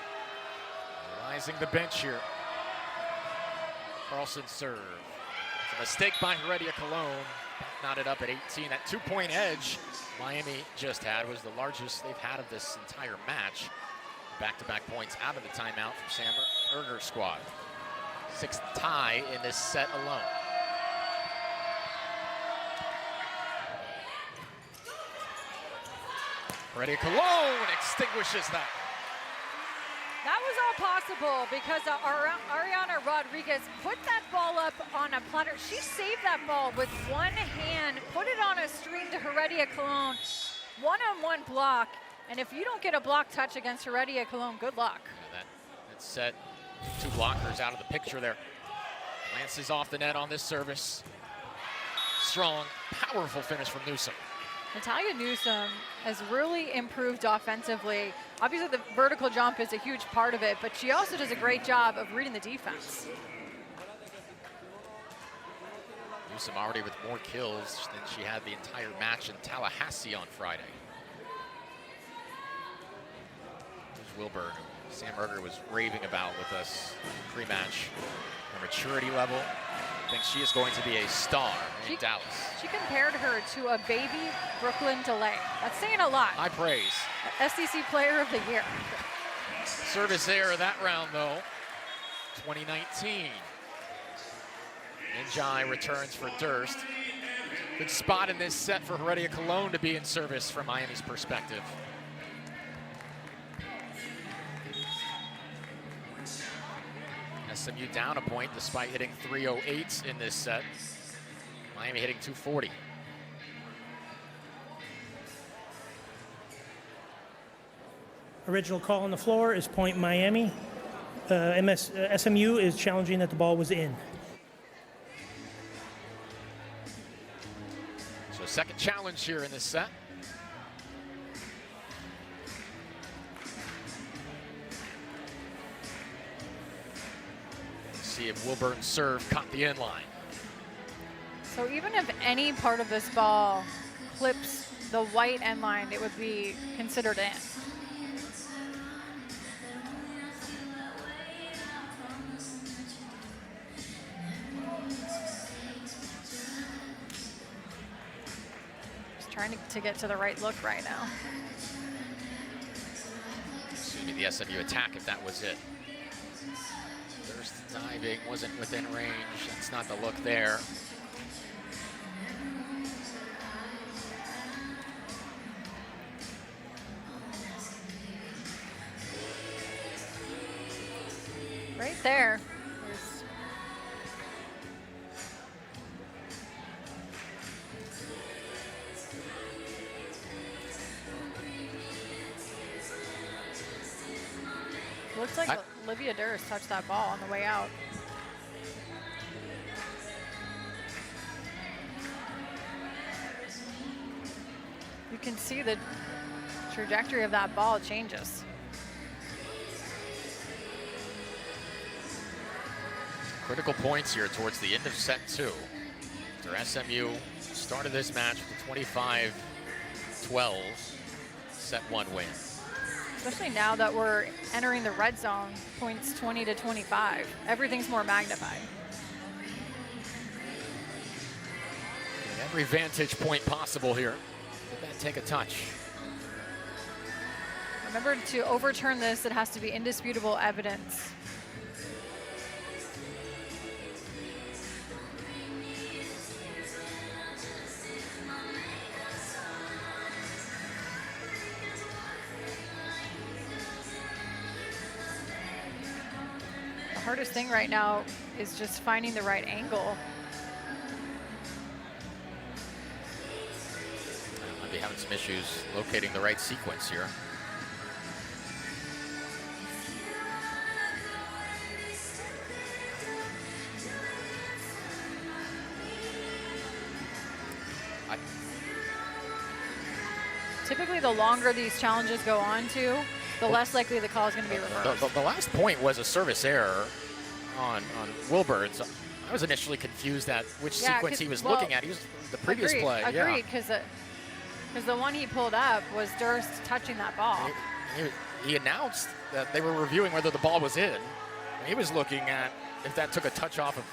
Rising the bench here. Carlson serve. It's a mistake by Heredia Cologne. Knotted up at 18. That 2-point edge Miami just had was the largest they've had of this entire match. Back-to-back points out of the timeout from Sam Erger's squad. 6th tie in this set alone. Heredia Cologne extinguishes that. That was all possible because Ariana Rodriguez put that ball up on a platter. She saved that ball with one hand, put it on a string to Heredia Cologne. One-on-one block. And if you don't get a block touch against Heredia Cologne, good luck. Yeah, that set 2 blockers out of the picture there. Lances off the net on this service. Strong, powerful finish from Newsom. Natalia Newsome has really improved offensively. Obviously, the vertical jump is a huge part of it, but she also does a great job of reading the defense. Newsome already with more kills than she had the entire match in Tallahassee on Friday. There's Wilburn, who Sam Berger was raving about with us pre-match. Her maturity level, thinks she is going to be a star in Dallas. She compared her to a baby Brooklyn DeLay. That's saying a lot. High praise. SEC Player of the Year. Service error that round, though. 2019. Njai returns for Durst. Good spot in this set for Heredia Cologne to be in service from Miami's perspective. SMU down a point despite hitting 308s in this set. Miami hitting 240. Original call on the floor is point Miami. SMU is challenging that the ball was in. So second challenge here in this set. See if Wilburn's serve caught the end line. So even if any part of this ball clips the white end line, it would be considered in. Just trying to get to the right look right now. Assuming the SMU attack if that was it. Durst diving wasn't within range. That's not the look there. Right there. Looks like Olivia Durst touched that ball on the way out. You can see the trajectory of that ball changes. Critical points here towards the end of set two. After SMU started this match with a 25-12 set one win. Especially now that we're entering the red zone, points 20 to 25. Everything's more magnified. Every vantage point possible here. Did that take a touch? Remember, to overturn this, it has to be indisputable evidence. The hardest thing right now is just finding the right angle. Might be having some issues locating the right sequence here. Typically, the longer these challenges go on to, the less likely the call is going to be reversed. The last point was a service error on Wilburn. So I was initially confused at which sequence he was looking at. He was the previous play. Agreed, because the one he pulled up was Durst touching that ball. He announced that they were reviewing whether the ball was in. He was looking at if that took a touch off of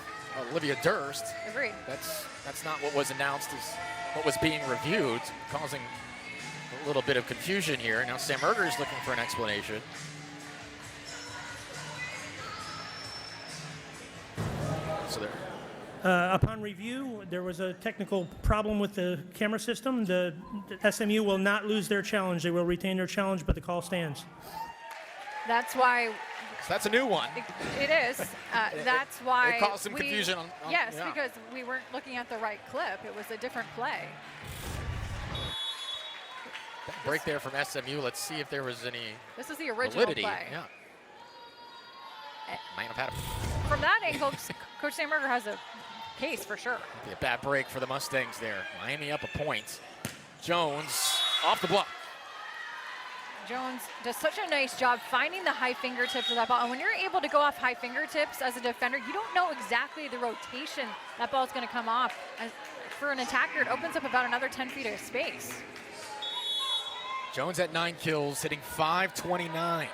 Olivia Durst. Agreed. That's not what was announced as what was being reviewed, causing a little bit of confusion here. Now Sam Berger is looking for an explanation. So there. Upon review, there was a technical problem with the camera system. The SMU will not lose their challenge. They will retain their challenge, but the call stands. That's why. So that's a new one. It is. That's why. It caused some confusion on yes, because we weren't looking at the right clip. It was a different play. That break there from SMU. Let's see if there was any This is the original validity. play. Yeah. Might have had From that angle, Coach Sam Berger has a case for sure. a bad break for the Mustangs there. Miami up a point. Jones off the block. Jones does such a nice job finding the high fingertips of that ball. And when you're able to go off high fingertips as a defender, you don't know exactly the rotation that ball is going to come off. As for an attacker, it opens up about another 10 feet of space. Jones at 9 kills, hitting .529.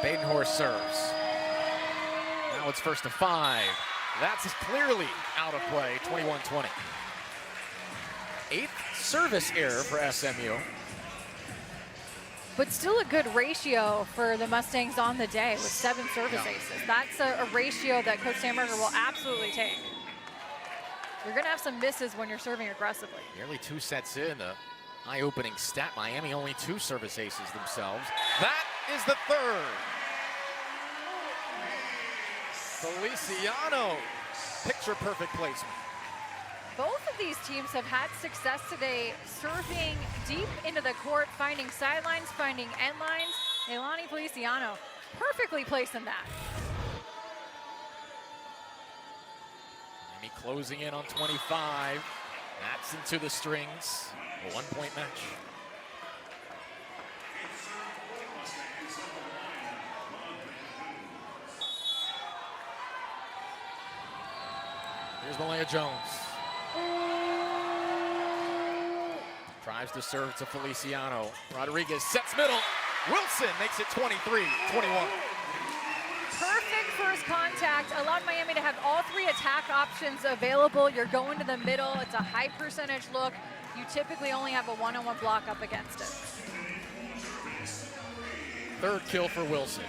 Badenhorst serves. Now it's first to 5. That's clearly out of play, 21-20. 8th service error for SMU. But still a good ratio for the Mustangs on the day with 7 service aces. That's a ratio that Coach Sandberger will absolutely take. You're going to have some misses when you're serving aggressively. Nearly 2 sets in, the eye-opening stat. Miami only 2 service aces themselves. That is the 3rd. Feliciano, picture-perfect placement. Both of these teams have had success today serving deep into the court, finding sidelines, finding end lines. Elani Feliciano perfectly placed in that. Miami closing in on 25. That's into the strings. A 1-point match. Here's Malaya Jones. Tries to serve to Feliciano. Rodriguez sets middle. Wilson makes it 23-21. Perfect first contact. Allowed Miami to have all 3 attack options available. You're going to the middle. It's a high percentage look. You typically only have a one-on-one block up against it. 3rd kill for Wilson.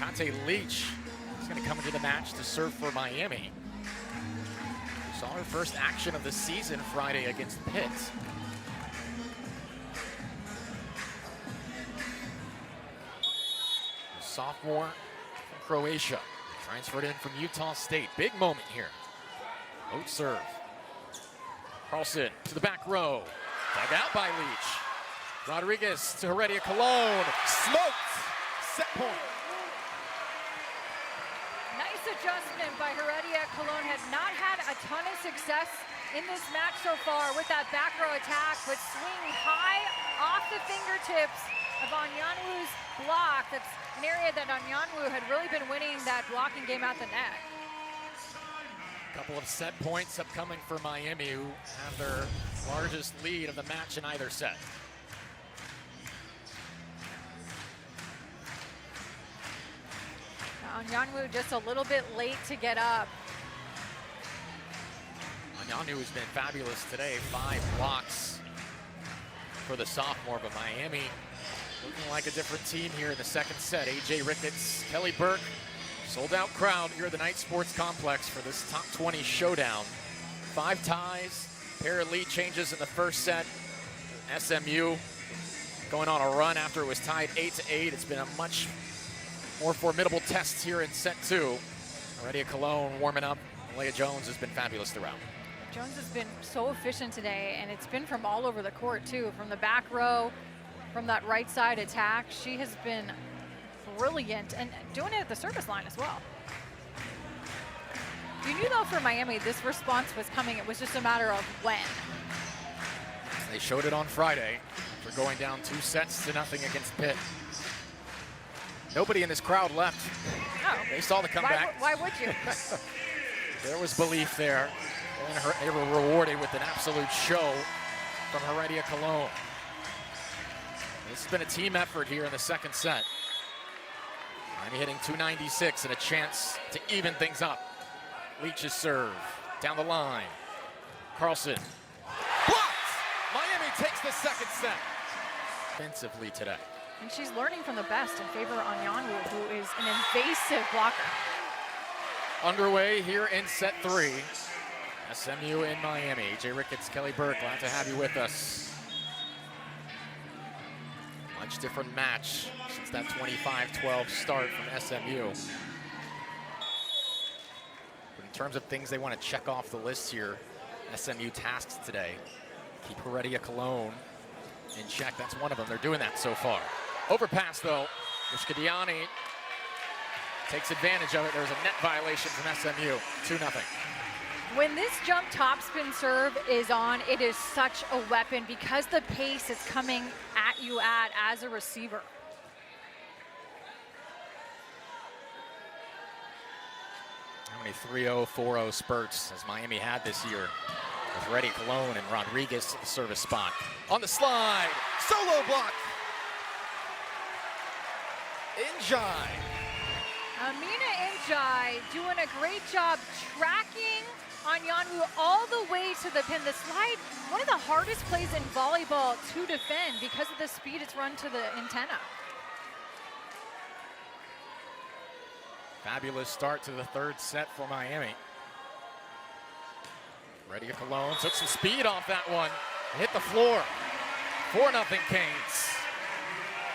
Conte Leach is going to come into the match to serve for Miami. We saw her first action of the season Friday against Pitt. The sophomore from Croatia, transferred in from Utah State. Big moment here. Out serve. Carlson to the back row. Dug out by Leach. Rodriguez to Heredia Cologne. Smoked. Set point. Adjustment by Heredia. Cologne has not had a ton of success in this match so far with that back row attack, but swing high off the fingertips of Onyanwu's block. That's an area that Onyanwu had really been winning that blocking game at the net. A couple of set points upcoming for Miami, who have their largest lead of the match in either set. Onyanwu just a little bit late to get up. Onyanwu has been fabulous today. 5 blocks for the sophomore, but Miami looking like a different team here in the second set. AJ Ricketts, Kelly Burke, sold out crowd here at the Knight Sports Complex for this top 20 showdown. 5 ties, pair of lead changes in the first set. SMU going on a run after it was tied 8-8. It's been a much more formidable test here in set 2. Already a Cologne warming up. Malaya Jones has been fabulous throughout. Jones has been so efficient today, and it's been from all over the court too, from the back row, from that right side attack. She has been brilliant and doing it at the service line as well. You knew though for Miami this response was coming. It was just a matter of when. They showed it on Friday after going down 2-0 against Pitt. Nobody in this crowd left. Oh. They saw the comeback. Why would you? There was belief there. And they were rewarded with an absolute show from Heredia Cologne. This has been a team effort here in the second set. Miami hitting 296 and a chance to even things up. Leach's serve down the line. Carlson blocked. Miami takes the second set. Offensively today. And she's learning from the best in favor of Onyanwu, who is an invasive blocker. Underway here in set 3. SMU in Miami. AJ Ricketts, Kelly Burke, glad to have you with us. Much different match since that 25-12 start from SMU. But in terms of things they want to check off the list here, SMU tasks today. Keep Heredia Cologne in check. That's one of them. They're doing that so far. Overpass though. Mishkadiani takes advantage of it. There's a net violation from SMU, 2-0. When this jump topspin serve is on, it is such a weapon because the pace is coming at you as a receiver. How many 3-0, 4-0 spurts has Miami had this year? With Heredia Colon and Rodriguez at the service spot. On the slide, solo block. Injai. Amina Injai doing a great job tracking Anyanwu all the way to the pin. The slide, one of the hardest plays in volleyball to defend because of the speed it's run to the antenna. Fabulous start to the third set for Miami. Heredia Colon took some speed off that one. Hit the floor. 4-0 Canes.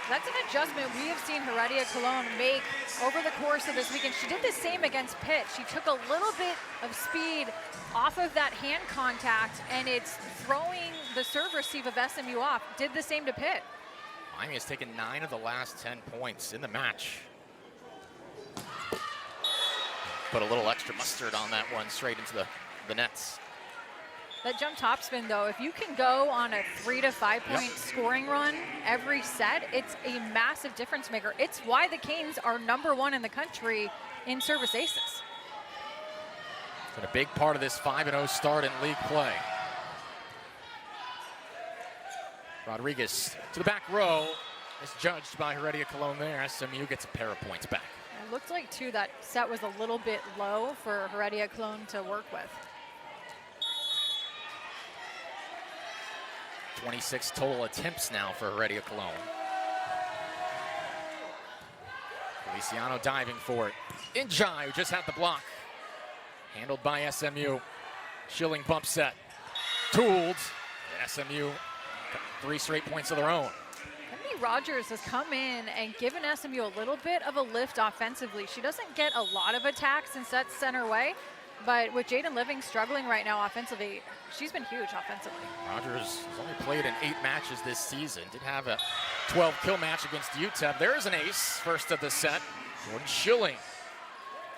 That's an adjustment we have seen Heredia Colon make over the course of this weekend. She did the same against Pitt. She took a little bit of speed off of that hand contact, and it's throwing the serve receive of SMU off. Did the same to Pitt. Miami has taken 9 of the last 10 points in the match. Put a little extra mustard on that one, straight into the nets. That jump topspin, though, if you can go on a 3 to 5 point scoring run every set, it's a massive difference maker. It's why the Canes are #1 in the country in service aces. It's been a big part of this 5-0 start in league play. Rodriguez to the back row. Is judged by Heredia Colon there. SMU gets a pair of points back. It looked like, too, that set was a little bit low for Heredia Colon to work with. 26 total attempts now for Heredia Colon. Feliciano diving for it. Injai, who just had the block. Handled by SMU. Schilling bump set. Tooled. And SMU got 3 straight points of their own. Emily Rogers has come in and given SMU a little bit of a lift offensively. She doesn't get a lot of attacks and sets center way, but with Jadyn Livings struggling right now offensively, she's been huge offensively. Rogers has only played in 8 matches this season. Did have a 12-kill match against UTEP. There's an ace, first of the set. Jordan Schilling.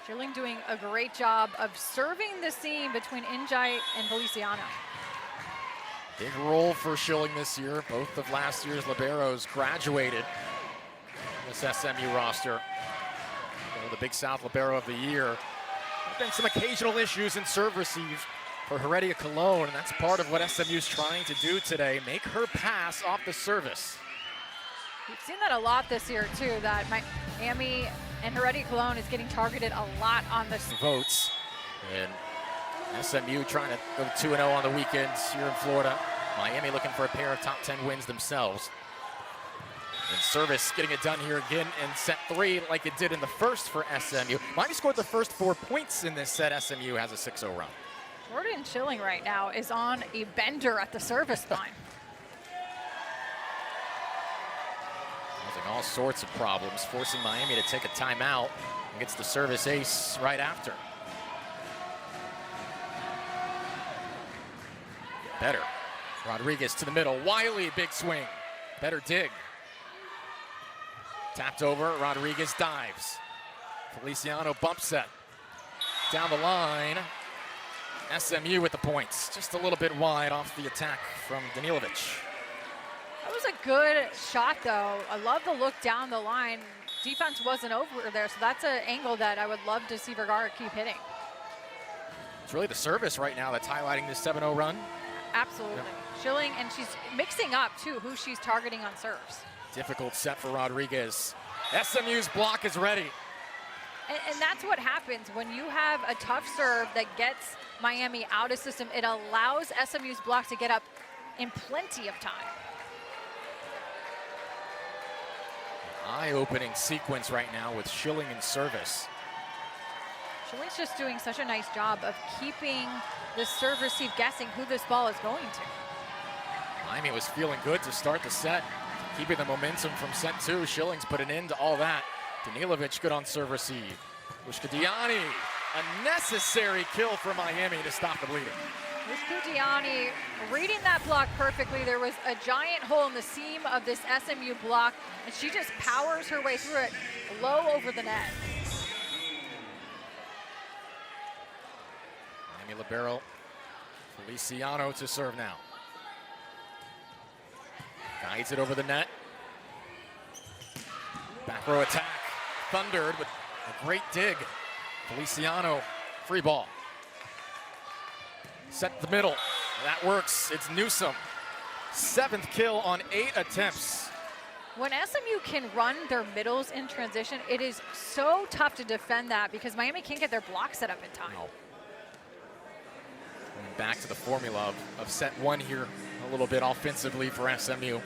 Schilling doing a great job of serving the seam between Injai and Feliciano. Big role for Schilling this year. Both of last year's liberos graduated this SMU roster. The Big South Libero of the Year. There have been some occasional issues in serve receive for Heredia Colon, and that's part of what SMU's trying to do today, make her pass off the service. We've seen that a lot this year, too, that Miami and Heredia Colon is getting targeted a lot on the votes. And SMU trying to go 2-0 on the weekends here in Florida. Miami looking for a pair of top 10 wins themselves. And service getting it done here again in set 3 like it did in the first for SMU. Miami scored the first 4 points in this set. SMU has a 6-0 run. Jordan Schilling right now is on a bender at the service line. Causing all sorts of problems, forcing Miami to take a timeout and gets the service ace right after. Better. Rodriguez to the middle. Wiley, big swing. Better dig. Tapped over. Rodriguez dives. Feliciano bump set. Down the line. SMU with the points. Just a little bit wide off the attack from Danilovic. That was a good shot, though. I love the look down the line. Defense wasn't over there, so that's an angle that I would love to see Vergara keep hitting. It's really the service right now that's highlighting this 7-0 run. Absolutely. Yep. Schilling, and she's mixing up, too, who she's targeting on serves. Difficult set for Rodriguez. SMU's block is ready. And that's what happens when you have a tough serve that gets Miami out of system. It allows SMU's block to get up in plenty of time. Eye-opening sequence right now with Schilling in service. Schilling's just doing such a nice job of keeping the serve receive guessing who this ball is going to. Miami was feeling good to start the set, keeping the momentum from set 2. Schilling's put an end to all that. Danilovic good on serve receive. Ushkadiani, a necessary kill for Miami to stop the bleeding. Ushkadiani reading that block perfectly. There was a giant hole in the seam of this SMU block, and she just powers her way through it low over the net. Miami libero Feliciano to serve now. Guides it over the net. Back row attack. Thundered with a great dig. Feliciano, free ball. Set the middle. That works. It's Newsome. 7th kill on 8 attempts. When SMU can run their middles in transition, it is so tough to defend that because Miami can't get their block set up in time. No. Going back to the formula of set 1 here a little bit offensively for SMU.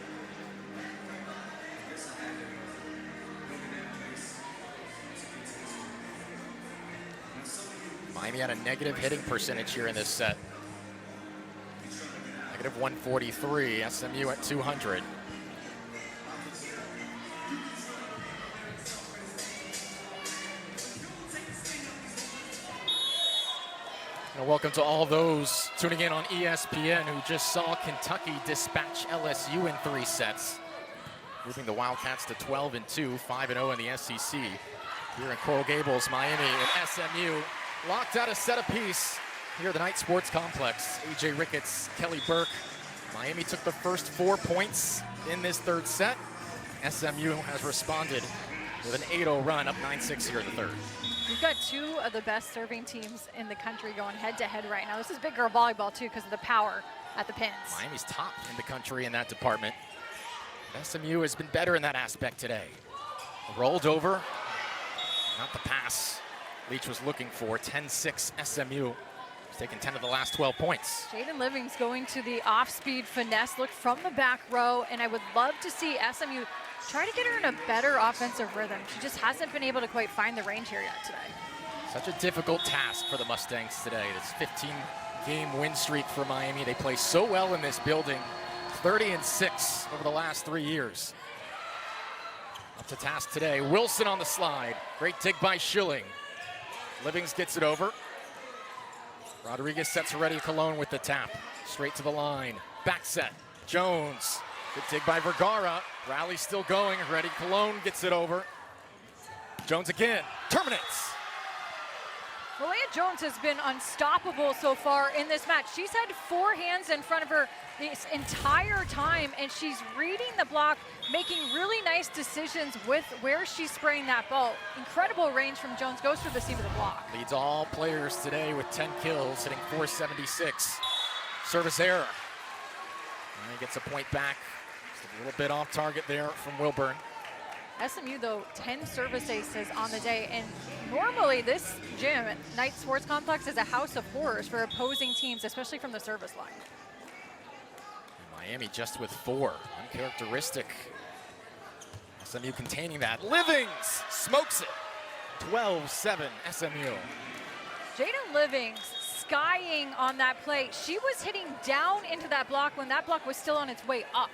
Miami had a negative hitting percentage here in this set. Negative 143, SMU at 200. And welcome to all those tuning in on ESPN who just saw Kentucky dispatch LSU in 3 sets, moving the Wildcats to 12-2, 5-0 in the SEC. Here in Coral Gables, Miami and SMU locked out a set apiece here at the Knight Sports Complex. A.J. Ricketts, Kelly Burke. Miami took the first 4 points in this 3rd set. SMU has responded with an 8-0 run, up 9-6 here in the 3rd. We've got 2 of the best serving teams in the country going head-to-head right now. This is big girl volleyball, too, because of the power at the pins. Miami's top in the country in that department. SMU has been better in that aspect today. Rolled over, not the pass Leach was looking for. 10-6 SMU. He's taken 10 of the last 12 points. Jadyn Livings going to the off-speed finesse look from the back row, and I would love to see SMU try to get her in a better offensive rhythm. She just hasn't been able to quite find the range here yet today. Such a difficult task for the Mustangs today. This 15-game win streak for Miami. They play so well in this building. 30-6 over the last 3 years. Up to task today. Wilson on the slide. Great dig by Schilling. Livings gets it over. Rodriguez sets Heredia Cologne with the tap. Straight to the line. Back set. Jones. Good dig by Vergara. Rally still going. Heredia Cologne gets it over. Jones again. Terminates. Malaya Jones has been unstoppable so far in this match. She's had 4 hands in front of her this entire time, and she's reading the block, making really nice decisions with where she's spraying that ball. Incredible range from Jones, goes for the seam of the block. Leads all players today with 10 kills, hitting .476. Service error. And he gets a point back. Just a little bit off target there from Wilburn. SMU, though, 10 service aces on the day, and normally this gym at Knight Sports Complex is a house of horrors for opposing teams, especially from the service line. Miami just with 4, uncharacteristic. SMU containing that. Livings smokes it. 12-7 SMU. Jadyn Livings skying on that play. She was hitting down into that block when that block was still on its way up.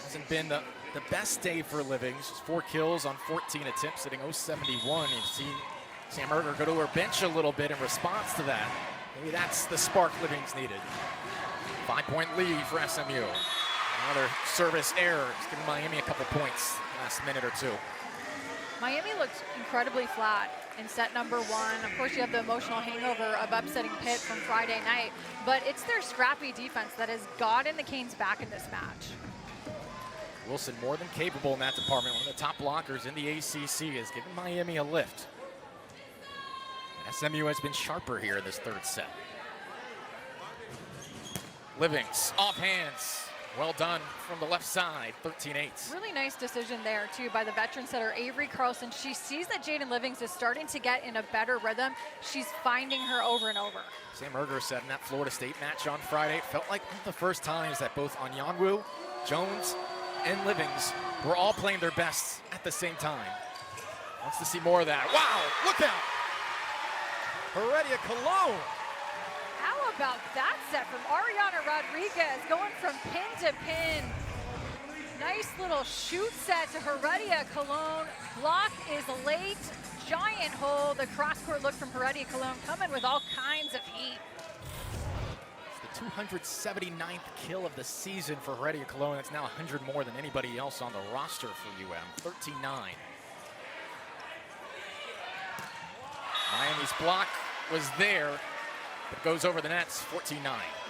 Hasn't been the best day for Livings. Just 4 kills on 14 attempts, hitting .071. You've seen Sam Erger go to her bench a little bit in response to that. Maybe that's the spark Livings needed. 5-point lead for SMU. Another service error. It's giving Miami a couple points last minute or 2. Miami looked incredibly flat in set number 1. Of course, you have the emotional hangover of upsetting Pitt from Friday night, but it's their scrappy defense that has gotten the Canes back in this match. Wilson more than capable in that department. One of the top blockers in the ACC has given Miami a lift. And SMU has been sharper here in this 3rd set. Livings, off hands. Well done from the left side, 13-8. Really nice decision there, too, by the veteran setter, Avery Carlson. She sees that Jadyn Livings is starting to get in a better rhythm. She's finding her over and over. Sam Erger said in that Florida State match on Friday, it felt like one of the first times that both Onyanwu, Jones, and Livings were all playing their best at the same time. Wants to see more of that. Wow, look out! Heredia Cologne. How about that set from Ariana Rodriguez, going from pin to pin. Nice little shoot set to Heredia Cologne. Block is late. Giant hole. The cross-court look from Heredia Cologne coming with all kinds of heat. It's the 279th kill of the season for Heredia Cologne. That's now 100 more than anybody else on the roster for UM. 13-9. Miami's block was there, but goes over the nets, 14-9.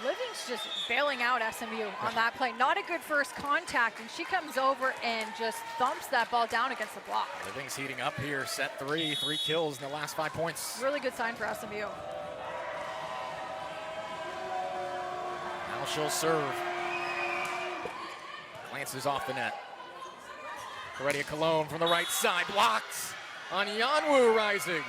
Livings just bailing out SMU on that play. Not a good first contact, and she comes over and just thumps that ball down against the block. Livings heating up here, set 3 kills in the last 5 points. Really good sign for SMU. Now she'll serve. Glances off the net. Heredia Cologne from the right side, blocked. Anyanwu rising.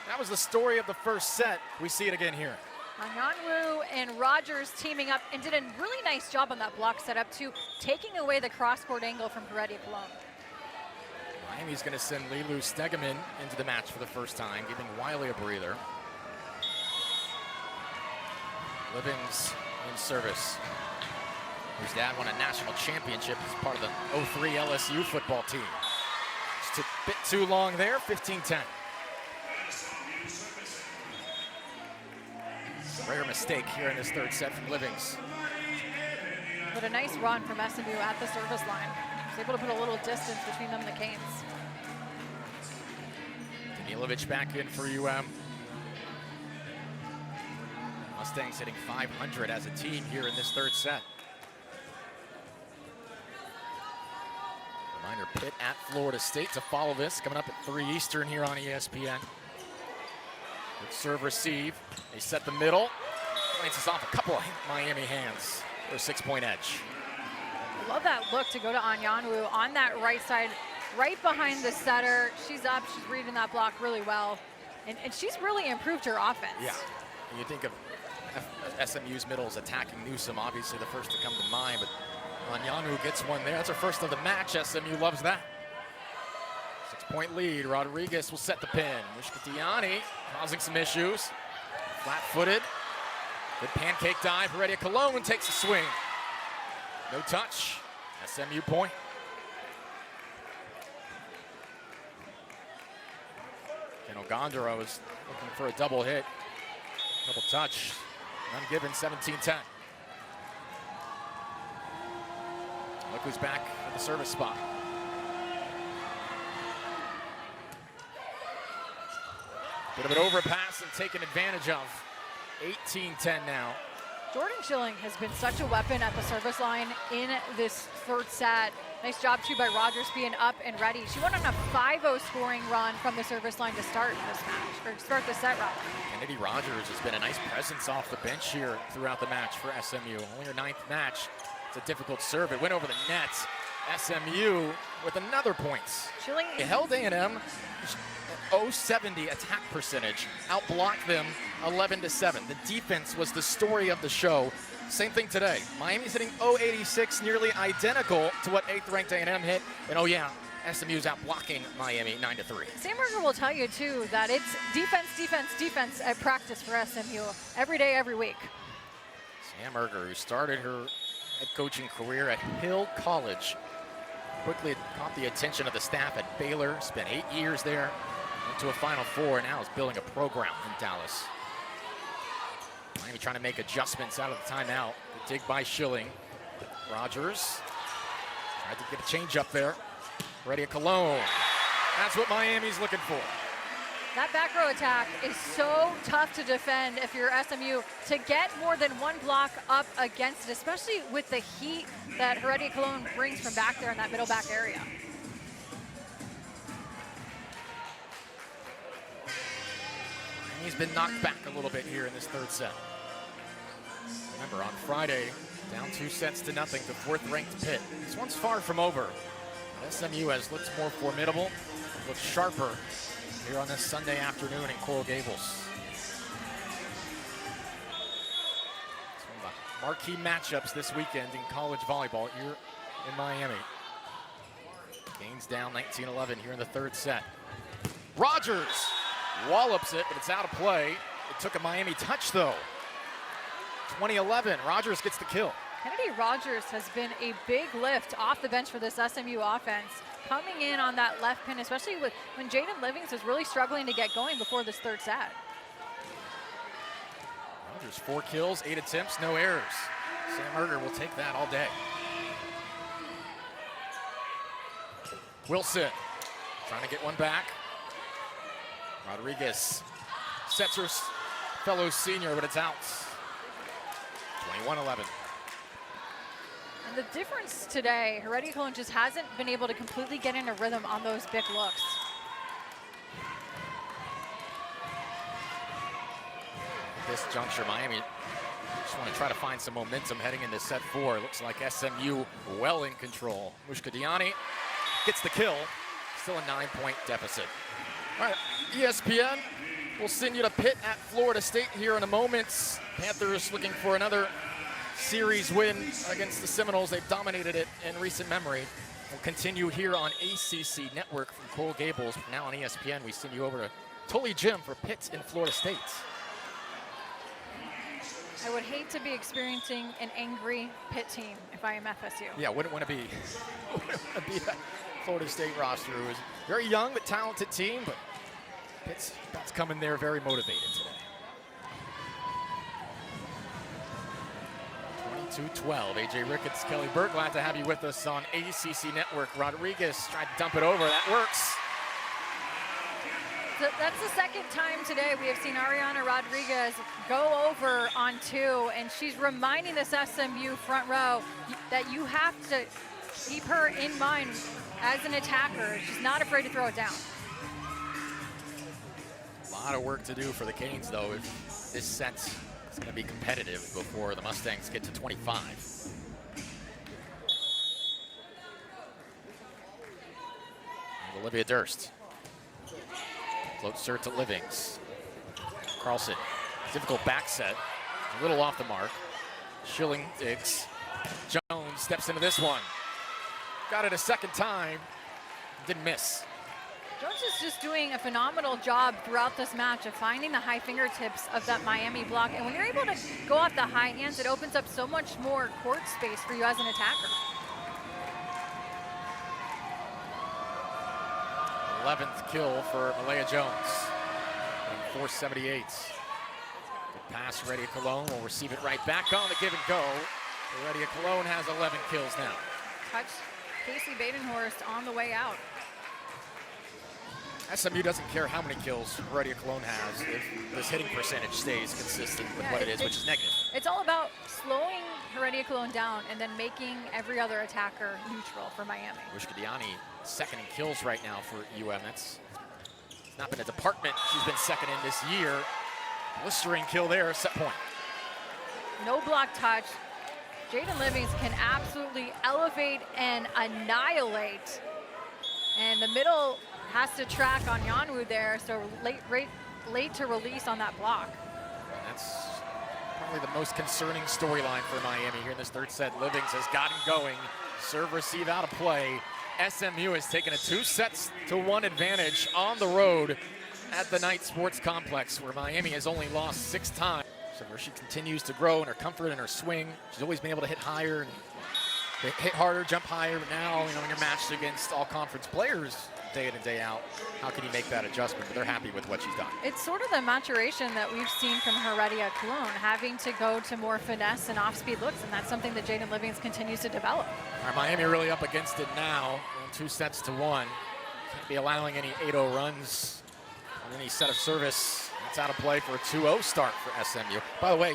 That was the story of the first set. We see it again here. Anyanwu and Rogers teaming up and did a really nice job on that block setup too, taking away the cross-court angle from Heredia Cologne. Miami's going to send Lilu Stegeman into the match for the first time, giving Wiley a breather. Livings in service, whose dad won a national championship as part of the 03 LSU football team. Just a bit too long there, 15-10. Rare mistake here in this third set from Livings. But a nice run from SMU at the service line. Was able to put a little distance between them and the Canes. Danilovic back in for UM. Mustangs hitting 500 as a team here in this third set. Reminder, Pitt at Florida State to follow this, coming up at 3 Eastern here on ESPN. Good serve receive. They set the middle. Glances off a couple of Miami hands for a 6-point edge. I love that look to go to Anyanwu on that right side, right behind the setter. She's up, she's reading that block really well. And she's really improved her offense. Yeah, and you think of SMU's middles attacking Newsome, obviously the first to come to mind, but Anyanwu gets one there. That's her first of the match. SMU loves that. 6-point lead. Rodriguez will set the pin. Mishkatiani causing some issues. Flat-footed. Good pancake dive. Heredia Cologne takes a swing. No touch. SMU point. Ken Ogondoro is looking for a double hit. Double touch. None given, 17-10. Look who's back at the service spot. Bit of an overpass and taken advantage of. 18-10 now. Jordan Schilling has been such a weapon at the service line in this third set. Nice job too by Rogers being up and ready. She went on a 5-0 scoring run from the service line to start this match, or start the set rather. Kennedy Rogers has been a nice presence off the bench here throughout the match for SMU. Only her 9th match. It's a difficult serve. It went over the net. SMU with another points. Schilling It held A&M 070 attack percentage, outblocked them 11-7. The defense was the story of the show. Same thing today. Miami's hitting 086, nearly identical to what 8th ranked A&M hit. And oh yeah, SMU's outblocking Miami 9-3. Sam Berger will tell you too that it's defense, defense, defense at practice for SMU every day, every week. Sam Berger, who started her head coaching career at Hill College, quickly caught the attention of the staff at Baylor, spent 8 years there, went to a Final Four, and now is building a program in Dallas. Miami trying to make adjustments out of the timeout. Good dig by Schilling. Rogers tried to get a change up there. Heredia Cologne. That's what Miami's looking for. That back row attack is so tough to defend if you're SMU, to get more than one block up against it, especially with the heat that Heredia Cologne brings from back there in that middle back area. He's been knocked back a little bit here in this third set. Remember, on Friday, down 2-0 to 4th ranked Pitt. This one's far from over. SMU has looked more formidable, looked sharper here on this Sunday afternoon in Coral Gables. It's one of the marquee matchups this weekend in college volleyball here in Miami. Gaines down 19-11 here in the third set. Rogers wallops it, but it's out of play. It took a Miami touch, though. 20-11, Rogers gets the kill. Kennedy Rogers has been a big lift off the bench for this SMU offense, coming in on that left pin, especially when Jadyn Livings was really struggling to get going before this third set. Rogers 4 kills, 8 attempts, no errors. Sam Berger will take that all day. Wilson trying to get one back. Rodriguez sets her fellow senior, but it's out. 21-11. And the difference today, Heredia Cologne just hasn't been able to completely get in a rhythm on those big looks. At this juncture, Miami just want to try to find some momentum heading into set 4. Looks like SMU well in control. Mushkadiani gets the kill. Still a 9-point deficit. All right, ESPN will send you to Pitt at Florida State here in a moment. Panthers looking for another series win against the Seminoles. They've dominated it in recent memory. We'll continue here on ACC Network from Coral Gables. Now on ESPN, we send you over to Tully Gym for Pitt in Florida State. I would hate to be experiencing an angry Pitt team if I am FSU. Yeah, wouldn't want to be that Florida State roster. It was a very young but talented team, but Pitt's coming there very motivated today. 22-12. AJ Ricketts, Kelly Burke, glad to have you with us on ACC Network. Rodriguez tried to dump it over. That works. So that's the second time today we have seen Ariana Rodriguez go over on 2, and she's reminding this SMU front row that you have to keep her in mind as an attacker. She's not afraid to throw it down. A lot of work to do for the Canes, though, if this set is going to be competitive before the Mustangs get to 25. And Olivia Durst. Float serve to Livings. Carlson, difficult back set. A little off the mark. Schilling digs. Jones steps into this one. Got it a second time. Didn't miss. Jones is just doing a phenomenal job throughout this match of finding the high fingertips of that Miami block. And when you're able to go off the high hands, it opens up so much more court space for you as an attacker. 11th kill for Malaya Jones. 478. Good pass, Heredia Cologne will receive it right back on the give and go. Heredia Cologne has 11 kills now. Touch Casey Badenhorst on the way out. SMU doesn't care how many kills Heredia Cologne has if this hitting percentage stays consistent with what it is, which is negative. It's all about slowing Heredia Cologne down and then making every other attacker neutral for Miami. Mushkadiani second in kills right now for UM. It's not been a department she's been second in this year. Blistering kill there, set point. No block touch. Jadyn Livings can absolutely elevate and annihilate. And the middle has to track on Yanwu there, so late to release on that block. And that's probably the most concerning storyline for Miami here in this third set. Livings has gotten going. Serve, receive, out of play. SMU has taken a 2-1 advantage on the road at the Knight Sports Complex, where Miami has only lost 6 times. So where she continues to grow in her comfort and her swing. She's always been able to hit higher and hit harder, jump higher. But now, when you're matched against all conference players day in and day out, how can you make that adjustment? But they're happy with what she's done. It's sort of the maturation that we've seen from Heredia Cologne, having to go to more finesse and off-speed looks, and that's something that Jadyn Livings continues to develop. All right, Miami really up against it now, 2-1. Can't be allowing any 8-0 runs on any set of service. That's out of play for a 2-0 start for SMU. By the way,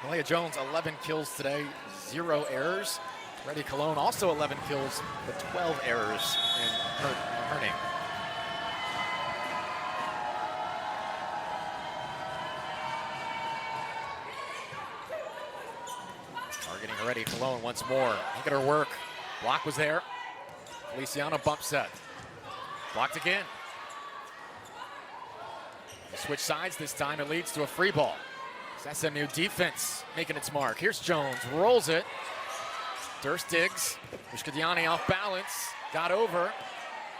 Malaya Jones, 11 kills today, 0 errors. Heredia Cologne also 11 kills, but 12 errors in her name. Targeting Heredia Cologne once more. Look at her work. Block was there. Feliciano bump set. Blocked again. Switch sides this time. It leads to a free ball. It's SMU defense making its mark. Here's Jones. Rolls it. Durst digs. Mushkadiani off balance. Got over.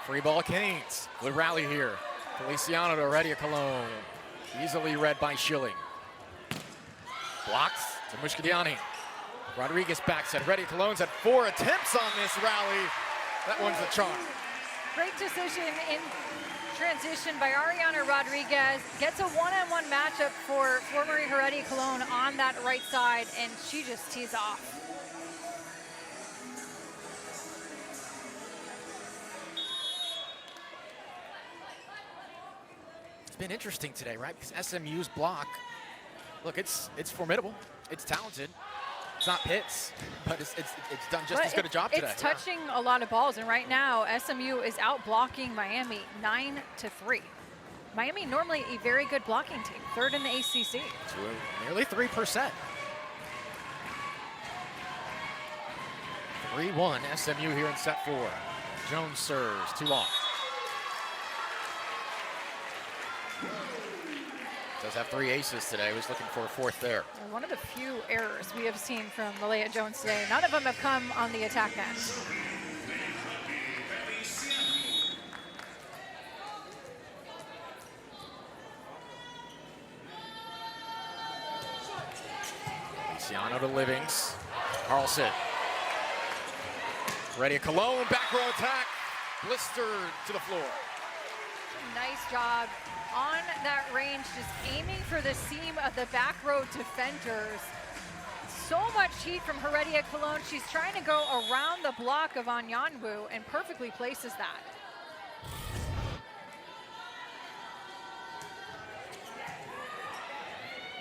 Free ball Canes. Good rally here. Feliciano to Heredia Cologne. Easily read by Schilling. Blocks to Mushkadiani. Rodriguez back set. Heredia Cologne's had 4 attempts on this rally. That one's the charm. Great decision in transition by Ariana Rodriguez. Gets a one-on-one matchup for former Heredia Cologne on that right side, and she just tees off. It's been interesting today, right? Because SMU's block Look, it's formidable. It's talented. It's not Pitts, but it's done just as good a job today. It's touching a lot of balls, and right now SMU is out blocking Miami 9-3. Miami normally a very good blocking team, third in the ACC. To nearly 3%. 3-1 SMU here in set 4. Jones serves, 2 off. Does have 3 aces today. Was looking for a 4th there. One of the few errors we have seen from Malaya Jones today. None of them have come on the attack end. Feliciano to Livings. Carlson. Ready, Cologne, back row attack. Blistered to the floor. Nice job on that range, just aiming for the seam of the back row defenders. So much heat from Heredia Cologne. She's trying to go around the block of Anyanwu and perfectly places that.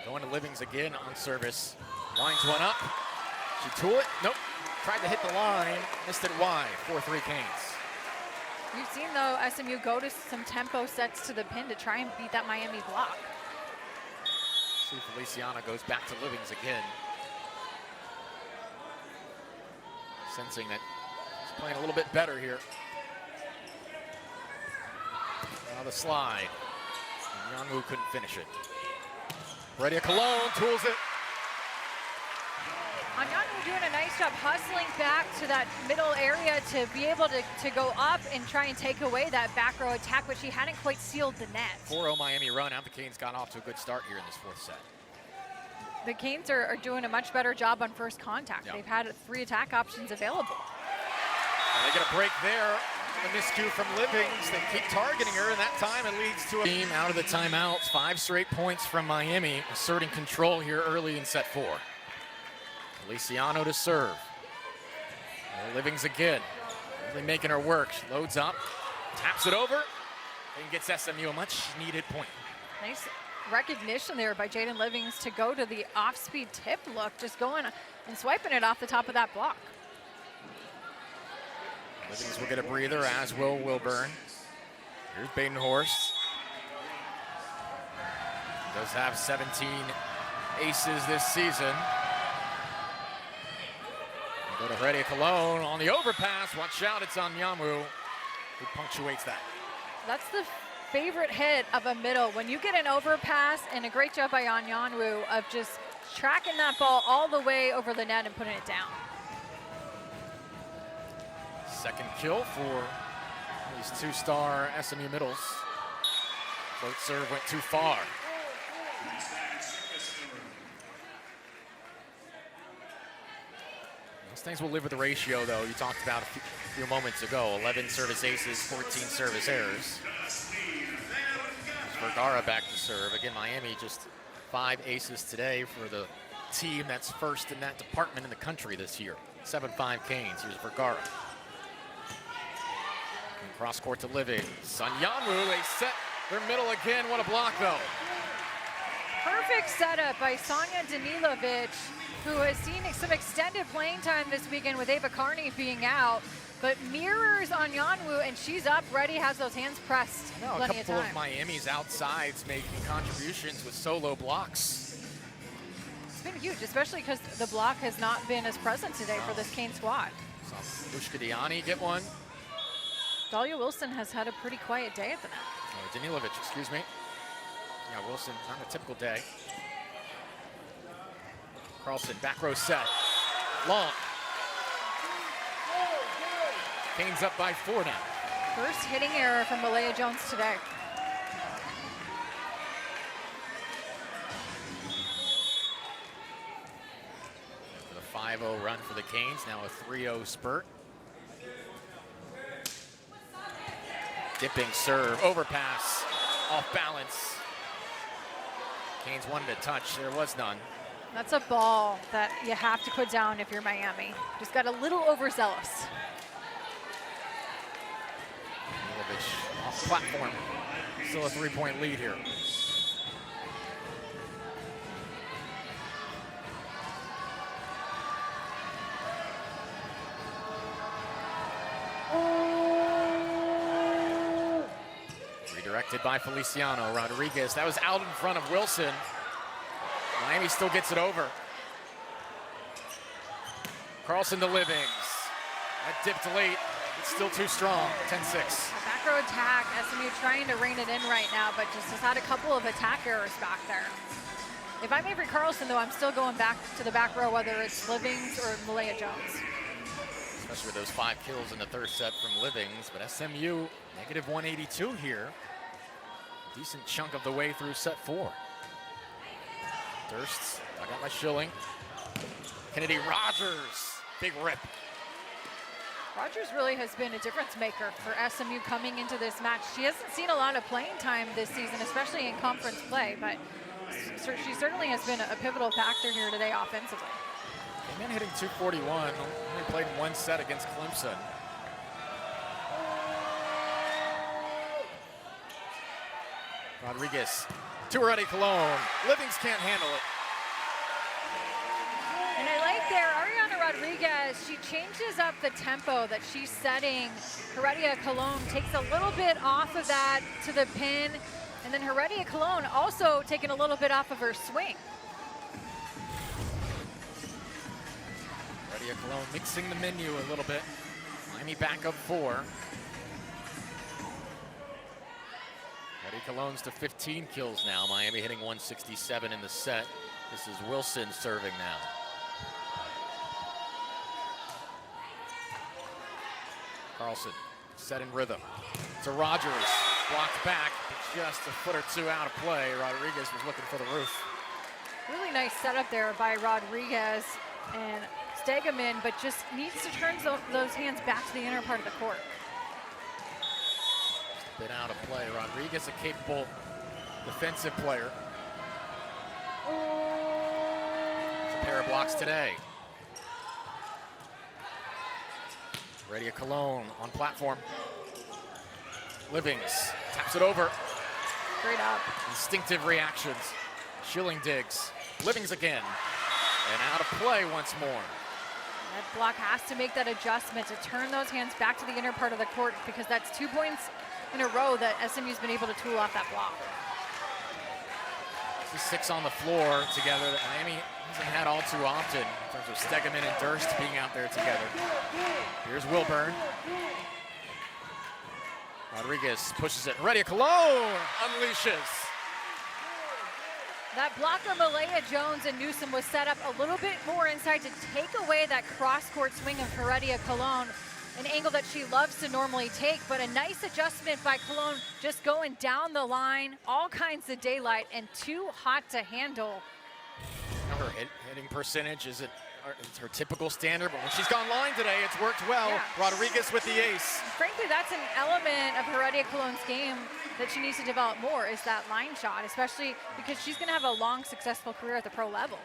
Going to Livings again on service. Lines one up. She tool it. Nope. Tried to hit the line. Missed it wide. 4-3 Canes. You've seen, though, SMU go to some tempo sets to the pin to try and beat that Miami block. See, Feliciano goes back to Livings again. Sensing that he's playing a little bit better here. Now the slide. Anyanwu couldn't finish it. Ready, Cologne tools it. Anyanwu doing a nice job hustling back to that middle area to be able to go up and try and take away that back row attack, but she hadn't quite sealed the net. 4-0 Miami run. Now the Canes got off to a good start here in this 4th set. The Canes are doing a much better job on first contact. Yep. They've had 3 attack options available. And they get a break there. A miscue from Livings. They keep targeting her, and that time it leads to a team out of the timeouts. 5 straight points from Miami, asserting control here early in set 4. Feliciano to serve. Livings again. Really making her work. She loads up, taps it over, and gets SMU a much-needed point. Nice recognition there by Jadyn Livings to go to the off-speed tip look, just going and swiping it off the top of that block. Livings will get a breather, as will Wilburn. Here's Badenhorst. Does have 17 aces this season. Go to Heredia Cologne on the overpass. Watch out, it's Anyanwu who punctuates that. That's the favorite hit of a middle. When you get an overpass, and a great job by Anyanwu of just tracking that ball all the way over the net and putting it down. Second kill for these 2-star SMU middles. Float serve went too far. Mustangs will live with the ratio, though, you talked about a few moments ago. 11 service aces, 14 service errors. Vergara back to serve. Again, Miami just 5 aces today for the team that's first in that department in the country this year. 7-5 Canes. Here's Vergara. Cross court to Livings. Anyanwu, they set their middle again. What a block, though. Perfect setup by Sonia Danilovic, who has seen some extended playing time this weekend with Ava Carney being out, but mirrors Anyanwu, and she's up, ready, has those hands pressed. No, a plenty couple of of time. Miami's outsides making contributions with solo blocks. It's been huge, especially because the block has not been as present today for this Cane squad. Saw Ushka Diani get one. Dahlia Wilson has had a pretty quiet day at the net. Danilovic, excuse me. Yeah, Wilson, not a typical day. Carlson, back row set. Long. Canes up by 4 now. First hitting error from Malaya Jones today. For the 5-0 run for the Canes, now a 3-0 spurt. Dipping serve, overpass, off balance. Canes wanted a touch, there was none. That's a ball that you have to put down if you're Miami. Just got a little overzealous. Danilovic off platform, still a 3-point lead here. Directed by Feliciano. Rodriguez, that was out in front of Wilson. Miami still gets it over. Carlson to Livings. That dipped late. It's still too strong. 10-6. Back row attack. SMU trying to rein it in right now, but just has had a couple of attack errors back there. If I'm Avery Carlson, though, I'm still going back to the back row, whether it's Livings or Malaya Jones. Especially with those 5 kills in the third set from Livings, but SMU negative 182 here. Decent chunk of the way through set 4. Durst, I got my Schilling. Kennedy Rogers, big rip. Rogers really has been a difference maker for SMU coming into this match. She hasn't seen a lot of playing time this season, especially in conference play, but she certainly has been a pivotal factor here today offensively. Came in hitting 241, only played 1 set against Clemson. Rodriguez to Heredia Cologne. Livings can't handle it. And I like there, Ariana Rodriguez, she changes up the tempo that she's setting. Heredia Cologne takes a little bit off of that to the pin, and then Heredia Cologne also taking a little bit off of her swing. Heredia Cologne mixing the menu a little bit. Miami back up 4. Heredia Cologne's to 15 kills now. Miami hitting 167 in the set. This is Wilson serving now. Carlson, set in rhythm. To Rogers, blocked back, but just a foot or 2 out of play. Rodriguez was looking for the roof. Really nice setup there by Rodriguez and Stegeman, but just needs to turn those hands back to the inner part of the court. Just a bit out of play. Rodriguez, a capable defensive player. It's a pair of blocks today. Heredia Cologne on platform. Livings taps it over. Straight up. Instinctive reactions. Schilling digs. Livings again. And out of play once more. That block has to make that adjustment to turn those hands back to the inner part of the court, because that's 2 points in a row that SMU's been able to tool off that block. This is 6 on the floor together that Miami hasn't had all too often in terms of Stegeman and Durst being out there together. Here's Wilburn. Rodriguez pushes it. Heredia Cologne unleashes. That blocker, Malaya Jones and Newsom, was set up a little bit more inside to take away that cross-court swing of Heredia Cologne, an angle that she loves to normally take, but a nice adjustment by Cologne, just going down the line, all kinds of daylight, and too hot to handle. Her hitting percentage isn't her typical standard, but when she's gone line today, it's worked well. Yeah. Rodriguez with the ace. Frankly, that's an element of Heredia Cologne's game that she needs to develop more, is that line shot, especially because she's going to have a long, successful career at the pro level.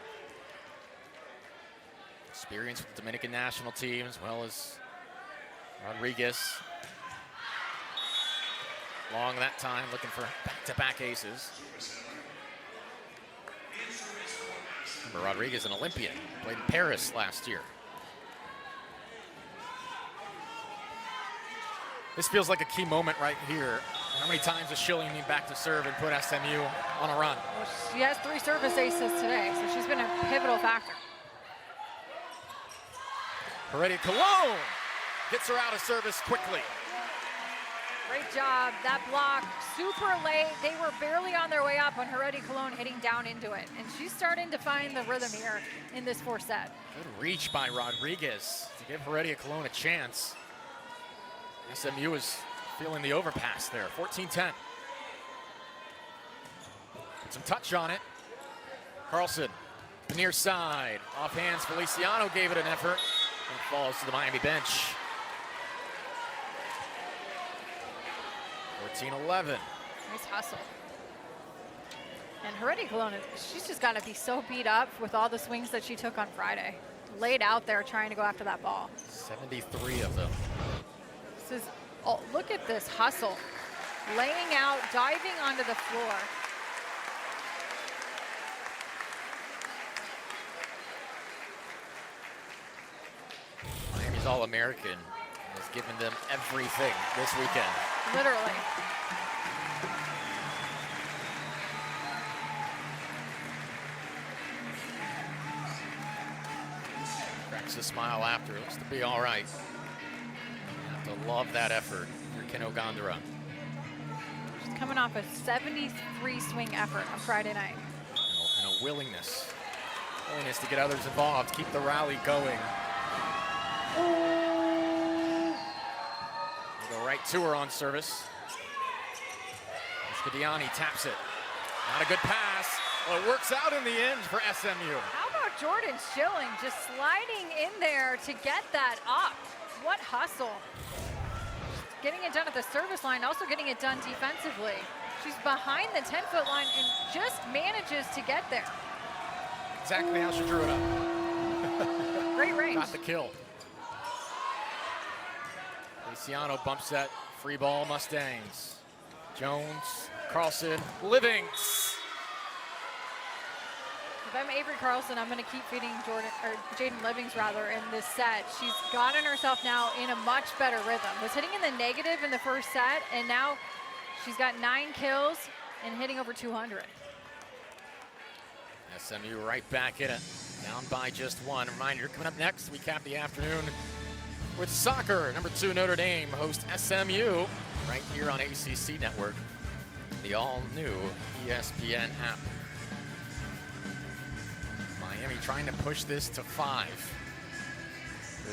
Experience with the Dominican national team, as well as Rodriguez. Long that time, looking for back-to-back aces. Remember, Rodriguez, an Olympian, played in Paris last year. This feels like a key moment right here. How many times does Schilling need back to serve and put SMU on a run? Well, she has 3 service aces today, so she's been a pivotal factor. Heredia Cologne gets her out of service quickly. Great job. That block, super late. They were barely on their way up when Heredia Cologne hitting down into it. And she's starting to find the rhythm here in this 4th set. Good reach by Rodriguez to give Heredia Cologne a chance. SMU is feeling the overpass there, 14-10. Put some touch on it. Carlson, the near side. Off hands, Feliciano gave it an effort. And falls to the Miami bench. 14-11. Nice hustle. And Heredia Cologne, she's just got to be so beat up with all the swings that she took on Friday. Laid out there trying to go after that ball. 73 of them. This is, oh, look at this hustle. Laying out, diving onto the floor. Miami's All-American has given them everything this weekend. Literally. forks a smile after. Looks to be all right. You have to love that effort for Kino Gondara. She's coming off a 73 swing effort on Friday night. And a willingness to get others involved, keep the rally going. We'll go right to her on service. Mushkadiani taps it. Not a good pass. Well, it works out in the end for SMU. How about Jordan Schilling just sliding in there to get that up? What hustle. Getting it done at the service line, also getting it done defensively. She's behind the 10-foot line and just manages to get there. Exactly how she drew it up. Great range. Got the kill. Feliciano bumps that free ball, Mustangs. Jones, Carlson, Livings. If I'm Avery Carlson, I'm going to keep feeding Jadyn Livings in this set. She's gotten herself now in a much better rhythm. Was hitting in the negative in the first set, and now she's got 9 kills and hitting over 200. SMU right back in it, down by just 1. Reminder, coming up next, we cap the afternoon with soccer. Number 2 Notre Dame host SMU right here on ACC Network, the all-new ESPN app. Miami trying to push this to 5.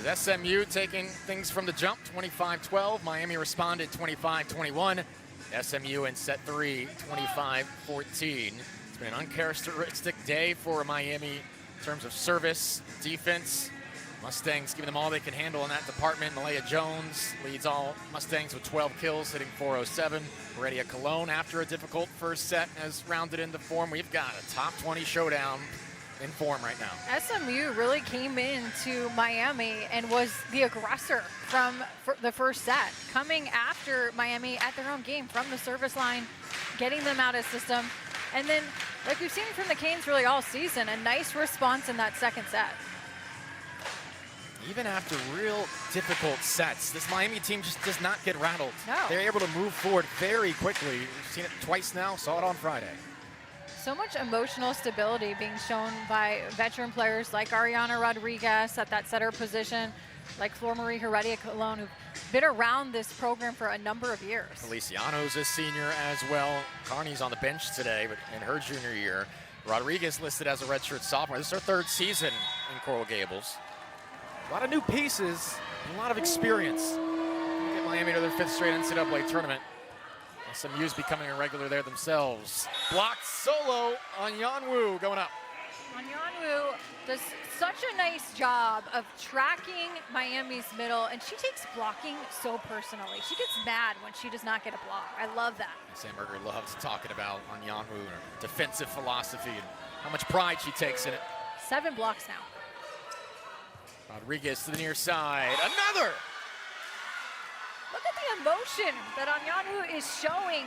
There's SMU taking things from the jump, 25-12. Miami responded 25-21. SMU in set 3, 25-14. It's been an uncharacteristic day for Miami in terms of service, defense. Mustangs giving them all they can handle in that department. Malaya Jones leads all Mustangs with 12 kills, hitting .407. Heredia Cologne, after a difficult first set, has rounded into form. We've got a top 20 showdown in form right now. SMU really came into Miami and was the aggressor from the first set, coming after Miami at their own game from the service line, getting them out of system. And then, like we've seen from the Canes really all season, a nice response in that second set. Even after real difficult sets, this Miami team just does not get rattled. No. They're able to move forward very quickly. We've seen it twice now, saw it on Friday. So much emotional stability being shown by veteran players like Ariana Rodriguez at that setter position, like Flor Marie Heredia Cologne, who've been around this program for a number of years. Feliciano's a senior as well. Carney's on the bench today, but in her junior year. Rodriguez listed as a redshirt sophomore. This is her 3rd season in Coral Gables. A lot of new pieces, a lot of experience. Get Miami to their 5th straight NCAA tournament. SMU's becoming a regular there themselves. Blocked solo on Yanwu going up. Yanwu does such a nice job of tracking Miami's middle, and she takes blocking so personally. She gets mad when she does not get a block. I love that. Sam Berger loves talking about on Yanwu and her defensive philosophy and how much pride she takes in it. 7 blocks now. Rodriguez to the near side. Another! Look at the emotion that Yanwu is showing.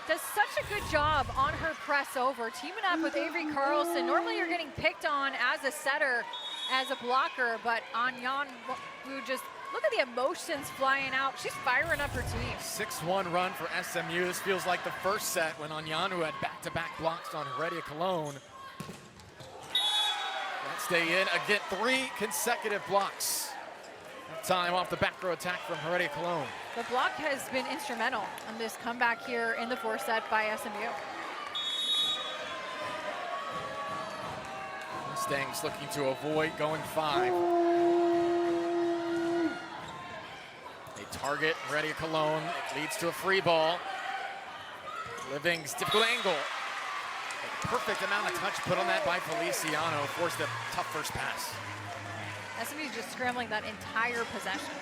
Does such a good job on her press over, teaming up with Avery Carlson. Normally you're getting picked on as a setter, as a blocker, but Yanwu just, look at the emotions flying out. She's firing up her team. 6-1 run for SMU. This feels like the first set when Yanwu had back-to-back blocks on Heredia Cologne. Stay in, again, 3 consecutive blocks. That time off the back row attack from Heredia Cologne. The block has been instrumental in this comeback here in the 4th set by SMU. Mustangs looking to avoid going 5. They target Heredia Cologne. It leads to a free ball. Livings, difficult angle. A perfect amount of touch put on that by Feliciano. Forced a tough first pass. SMU just scrambling that entire possession.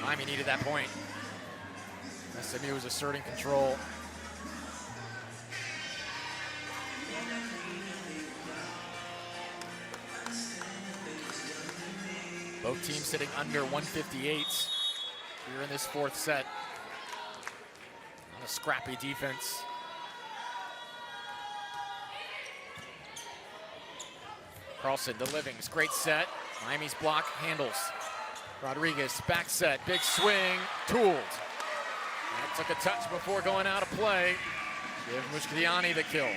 Miami needed that point. SMU was asserting control. Both teams sitting under 158 here in this 4th set. On a scrappy defense. Carlson to Livings, great set. Miami's block handles. Rodriguez, back set, big swing, tooled. That took a touch before going out of play. Give Mushkadiani the kill.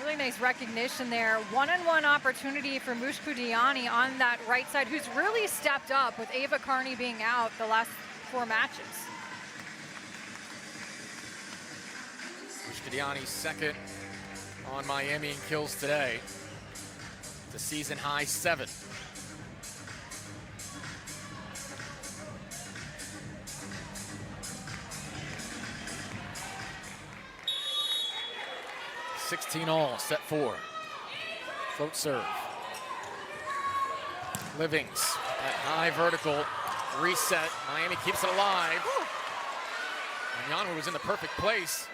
Really nice recognition there. One-on-one opportunity for Mushkudiani on that right side, who's really stepped up with Ava Carney being out the last 4 matches. Mushkudiani's second on Miami in kills today. It's a season high 7. All, set 4. Float serve. Livings, that high vertical reset. Miami keeps it alive. And Yanwu was in the perfect place.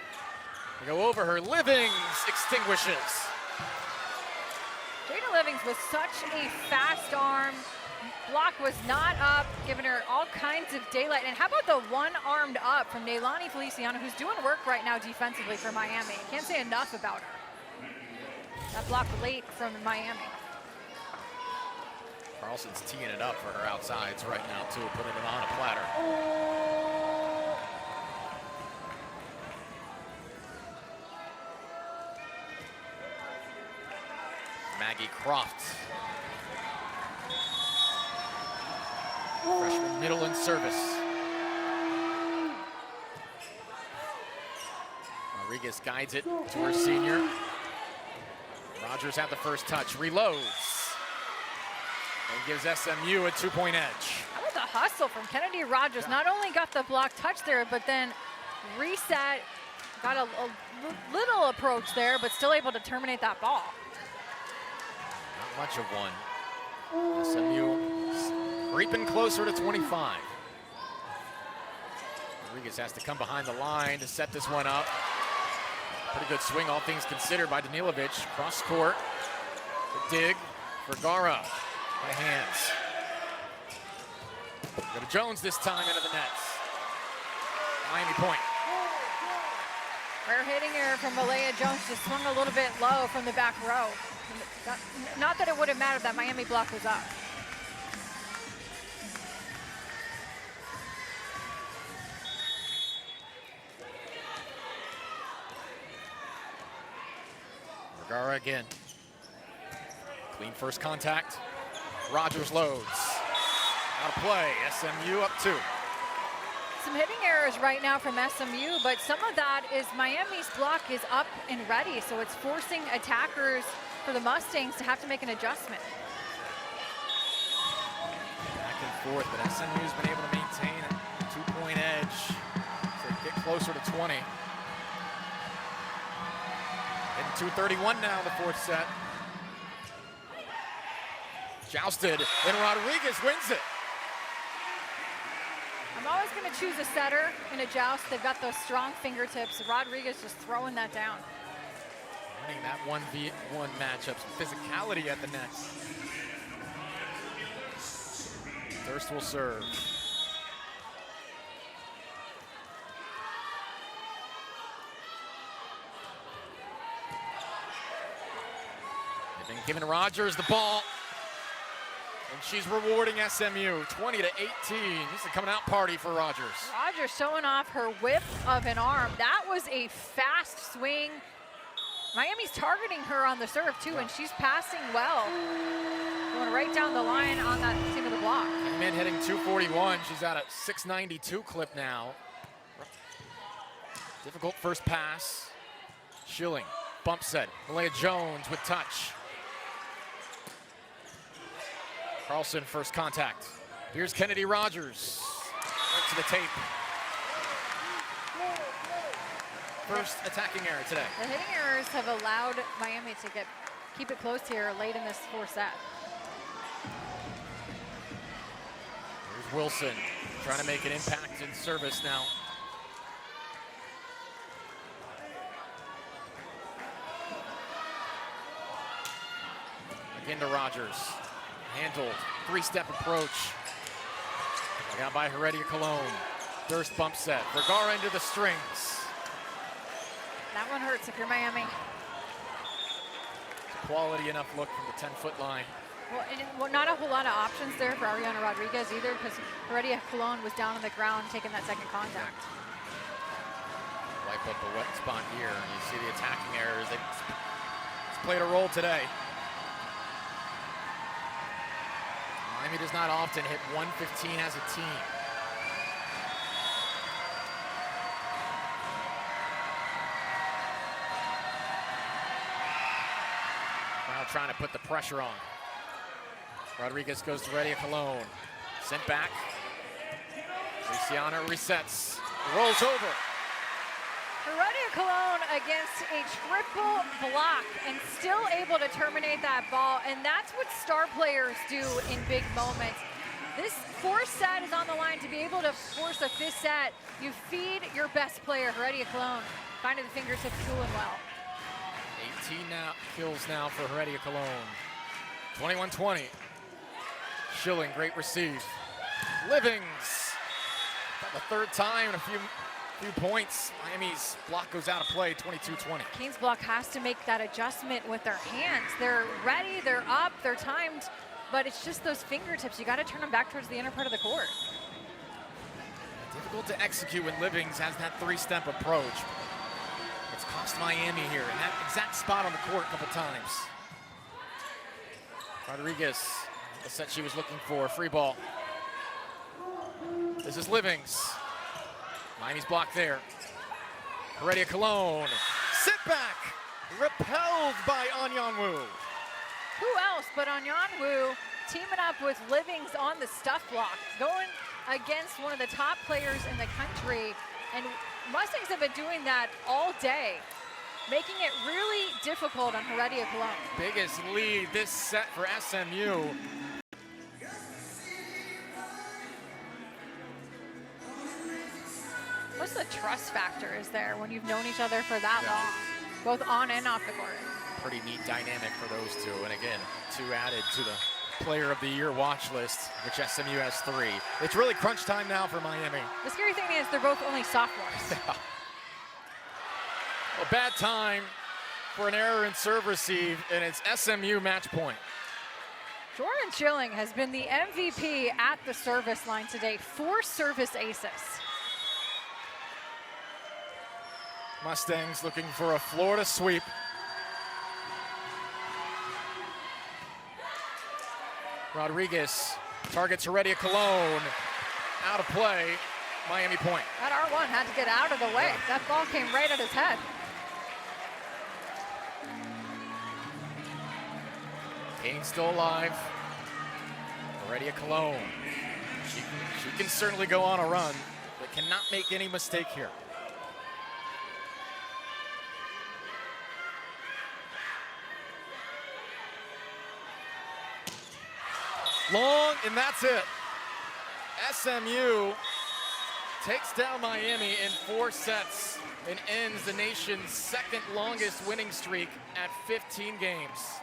They go over her. Livings extinguishes. Jadyn Livings was such a fast arm. Block was not up, giving her all kinds of daylight. And how about the one-armed up from Neilani Feliciano, who's doing work right now defensively for Miami. Can't say enough about her. That block late from Miami. Carlson's teeing it up for her outsides right now, too, putting it on a platter. Maggie Croft. Freshman middle and service. Rodriguez guides it to her senior. Rogers had the first touch, reloads, and gives SMU a 2-point edge. How about the hustle from Kennedy Rogers? Not only got the block touch there, but then reset, got a little approach there, but still able to terminate that ball. Not much of one. SMU creeping closer to 25. Rodriguez has to come behind the line to set this one up. Pretty good swing, all things considered, by Danilovic. Cross court. The dig. Vergara by hands. Go to Jones this time into the nets. Miami point. Rare hitting error from Malaya Jones, just swung a little bit low from the back row. Not that it would have mattered that Miami block was up. Vergara again. Clean first contact. Rogers loads. Out of play. SMU up 2. Some hitting errors right now from SMU, but some of that is Miami's block is up and ready, so it's forcing attackers for the Mustangs to have to make an adjustment. Back and forth, but SMU's been able to maintain a 2-point edge to get closer to 20. Hitting 2:31 now, the 4th set. Jousted, and Rodriguez wins it. I'm always going to choose a setter in a joust. They've got those strong fingertips. Rodriguez just throwing that down. Winning that 1v1 matchup, some physicality at the nets. Thirst will serve. They've been giving Rogers the ball. And she's rewarding SMU, 20-18. This is a coming out party for Rogers. Rogers showing off her whip of an arm. That was a fast swing. Miami's targeting her on the serve too, and she's passing well. Going right down the line on that seam of the block. Min hitting 241. She's at a 692 clip now. Difficult first pass. Schilling, bump set. Malaya Jones with touch. Carlson, first contact. Here's Kennedy Rogers. Right to the tape. First attacking error today. The hitting errors have allowed Miami to keep it close here late in this 4th set. Here's Wilson trying to make an impact in service now. Again to Rogers. Handled, 3-step approach. Got by Heredia Cologne. Durst bump set. Vergara into the strings. That one hurts if you're Miami. It's a quality enough look from the 10-foot line. Well, not a whole lot of options there for Ariana Rodriguez either, because Heredia Cologne was down on the ground taking that second contact. Wipe up a wet spot here. You see the attacking errors. played a role today. Miami does not often hit 115 as a team. Now trying to put the pressure on. Rodriguez goes to Heredia Colon. Sent back. Luciana resets. Rolls over. Heredia Colon against a triple block and still able to terminate that ball, and that's what star players do in big moments. This fourth set is on the line. To be able to force a fifth set, you feed your best player, Heredia Colon, finding the fingertips cooling well. 18 kills now for Heredia Colon. 21-20. Schilling, great receive. Livings, about the third time in a few points. Miami's block goes out of play, 22-20. Kane's block has to make that adjustment with their hands. They're ready, they're up, they're timed, but it's just those fingertips. You got to turn them back towards the inner part of the court. Difficult to execute when Livings has that three-step approach. It's cost Miami here in that exact spot on the court a couple times. Rodriguez, the set she was looking for, free ball. This is Livings. Miami's blocked there. Heredia Colon, sit back, repelled by Anyanwu. Who else but Anyanwu teaming up with Livings on the stuff block, going against one of the top players in the country. And Mustangs have been doing that all day, making it really difficult on Heredia Colon. Biggest lead this set for SMU. What's the trust factor is there when you've known each other for that long, both on and off the court? Pretty neat dynamic for those two. And again, two added to the Player of the Year watch list, which SMU has 3. It's really crunch time now for Miami. The scary thing is they're both only sophomores. A bad time for an error in serve receive, and it's SMU match point. Jordan Schilling has been the MVP at the service line today. 4 service aces. Mustangs looking for a Florida sweep. Rodriguez targets Heredia Colon. Out of play, Miami point. That R1 had to get out of the way. That ball came right at his head. Kane still alive. Heredia Colon. She can certainly go on a run, but cannot make any mistake here. Long, and that's it. SMU takes down Miami in 4 sets and ends the nation's second longest winning streak at 15 games.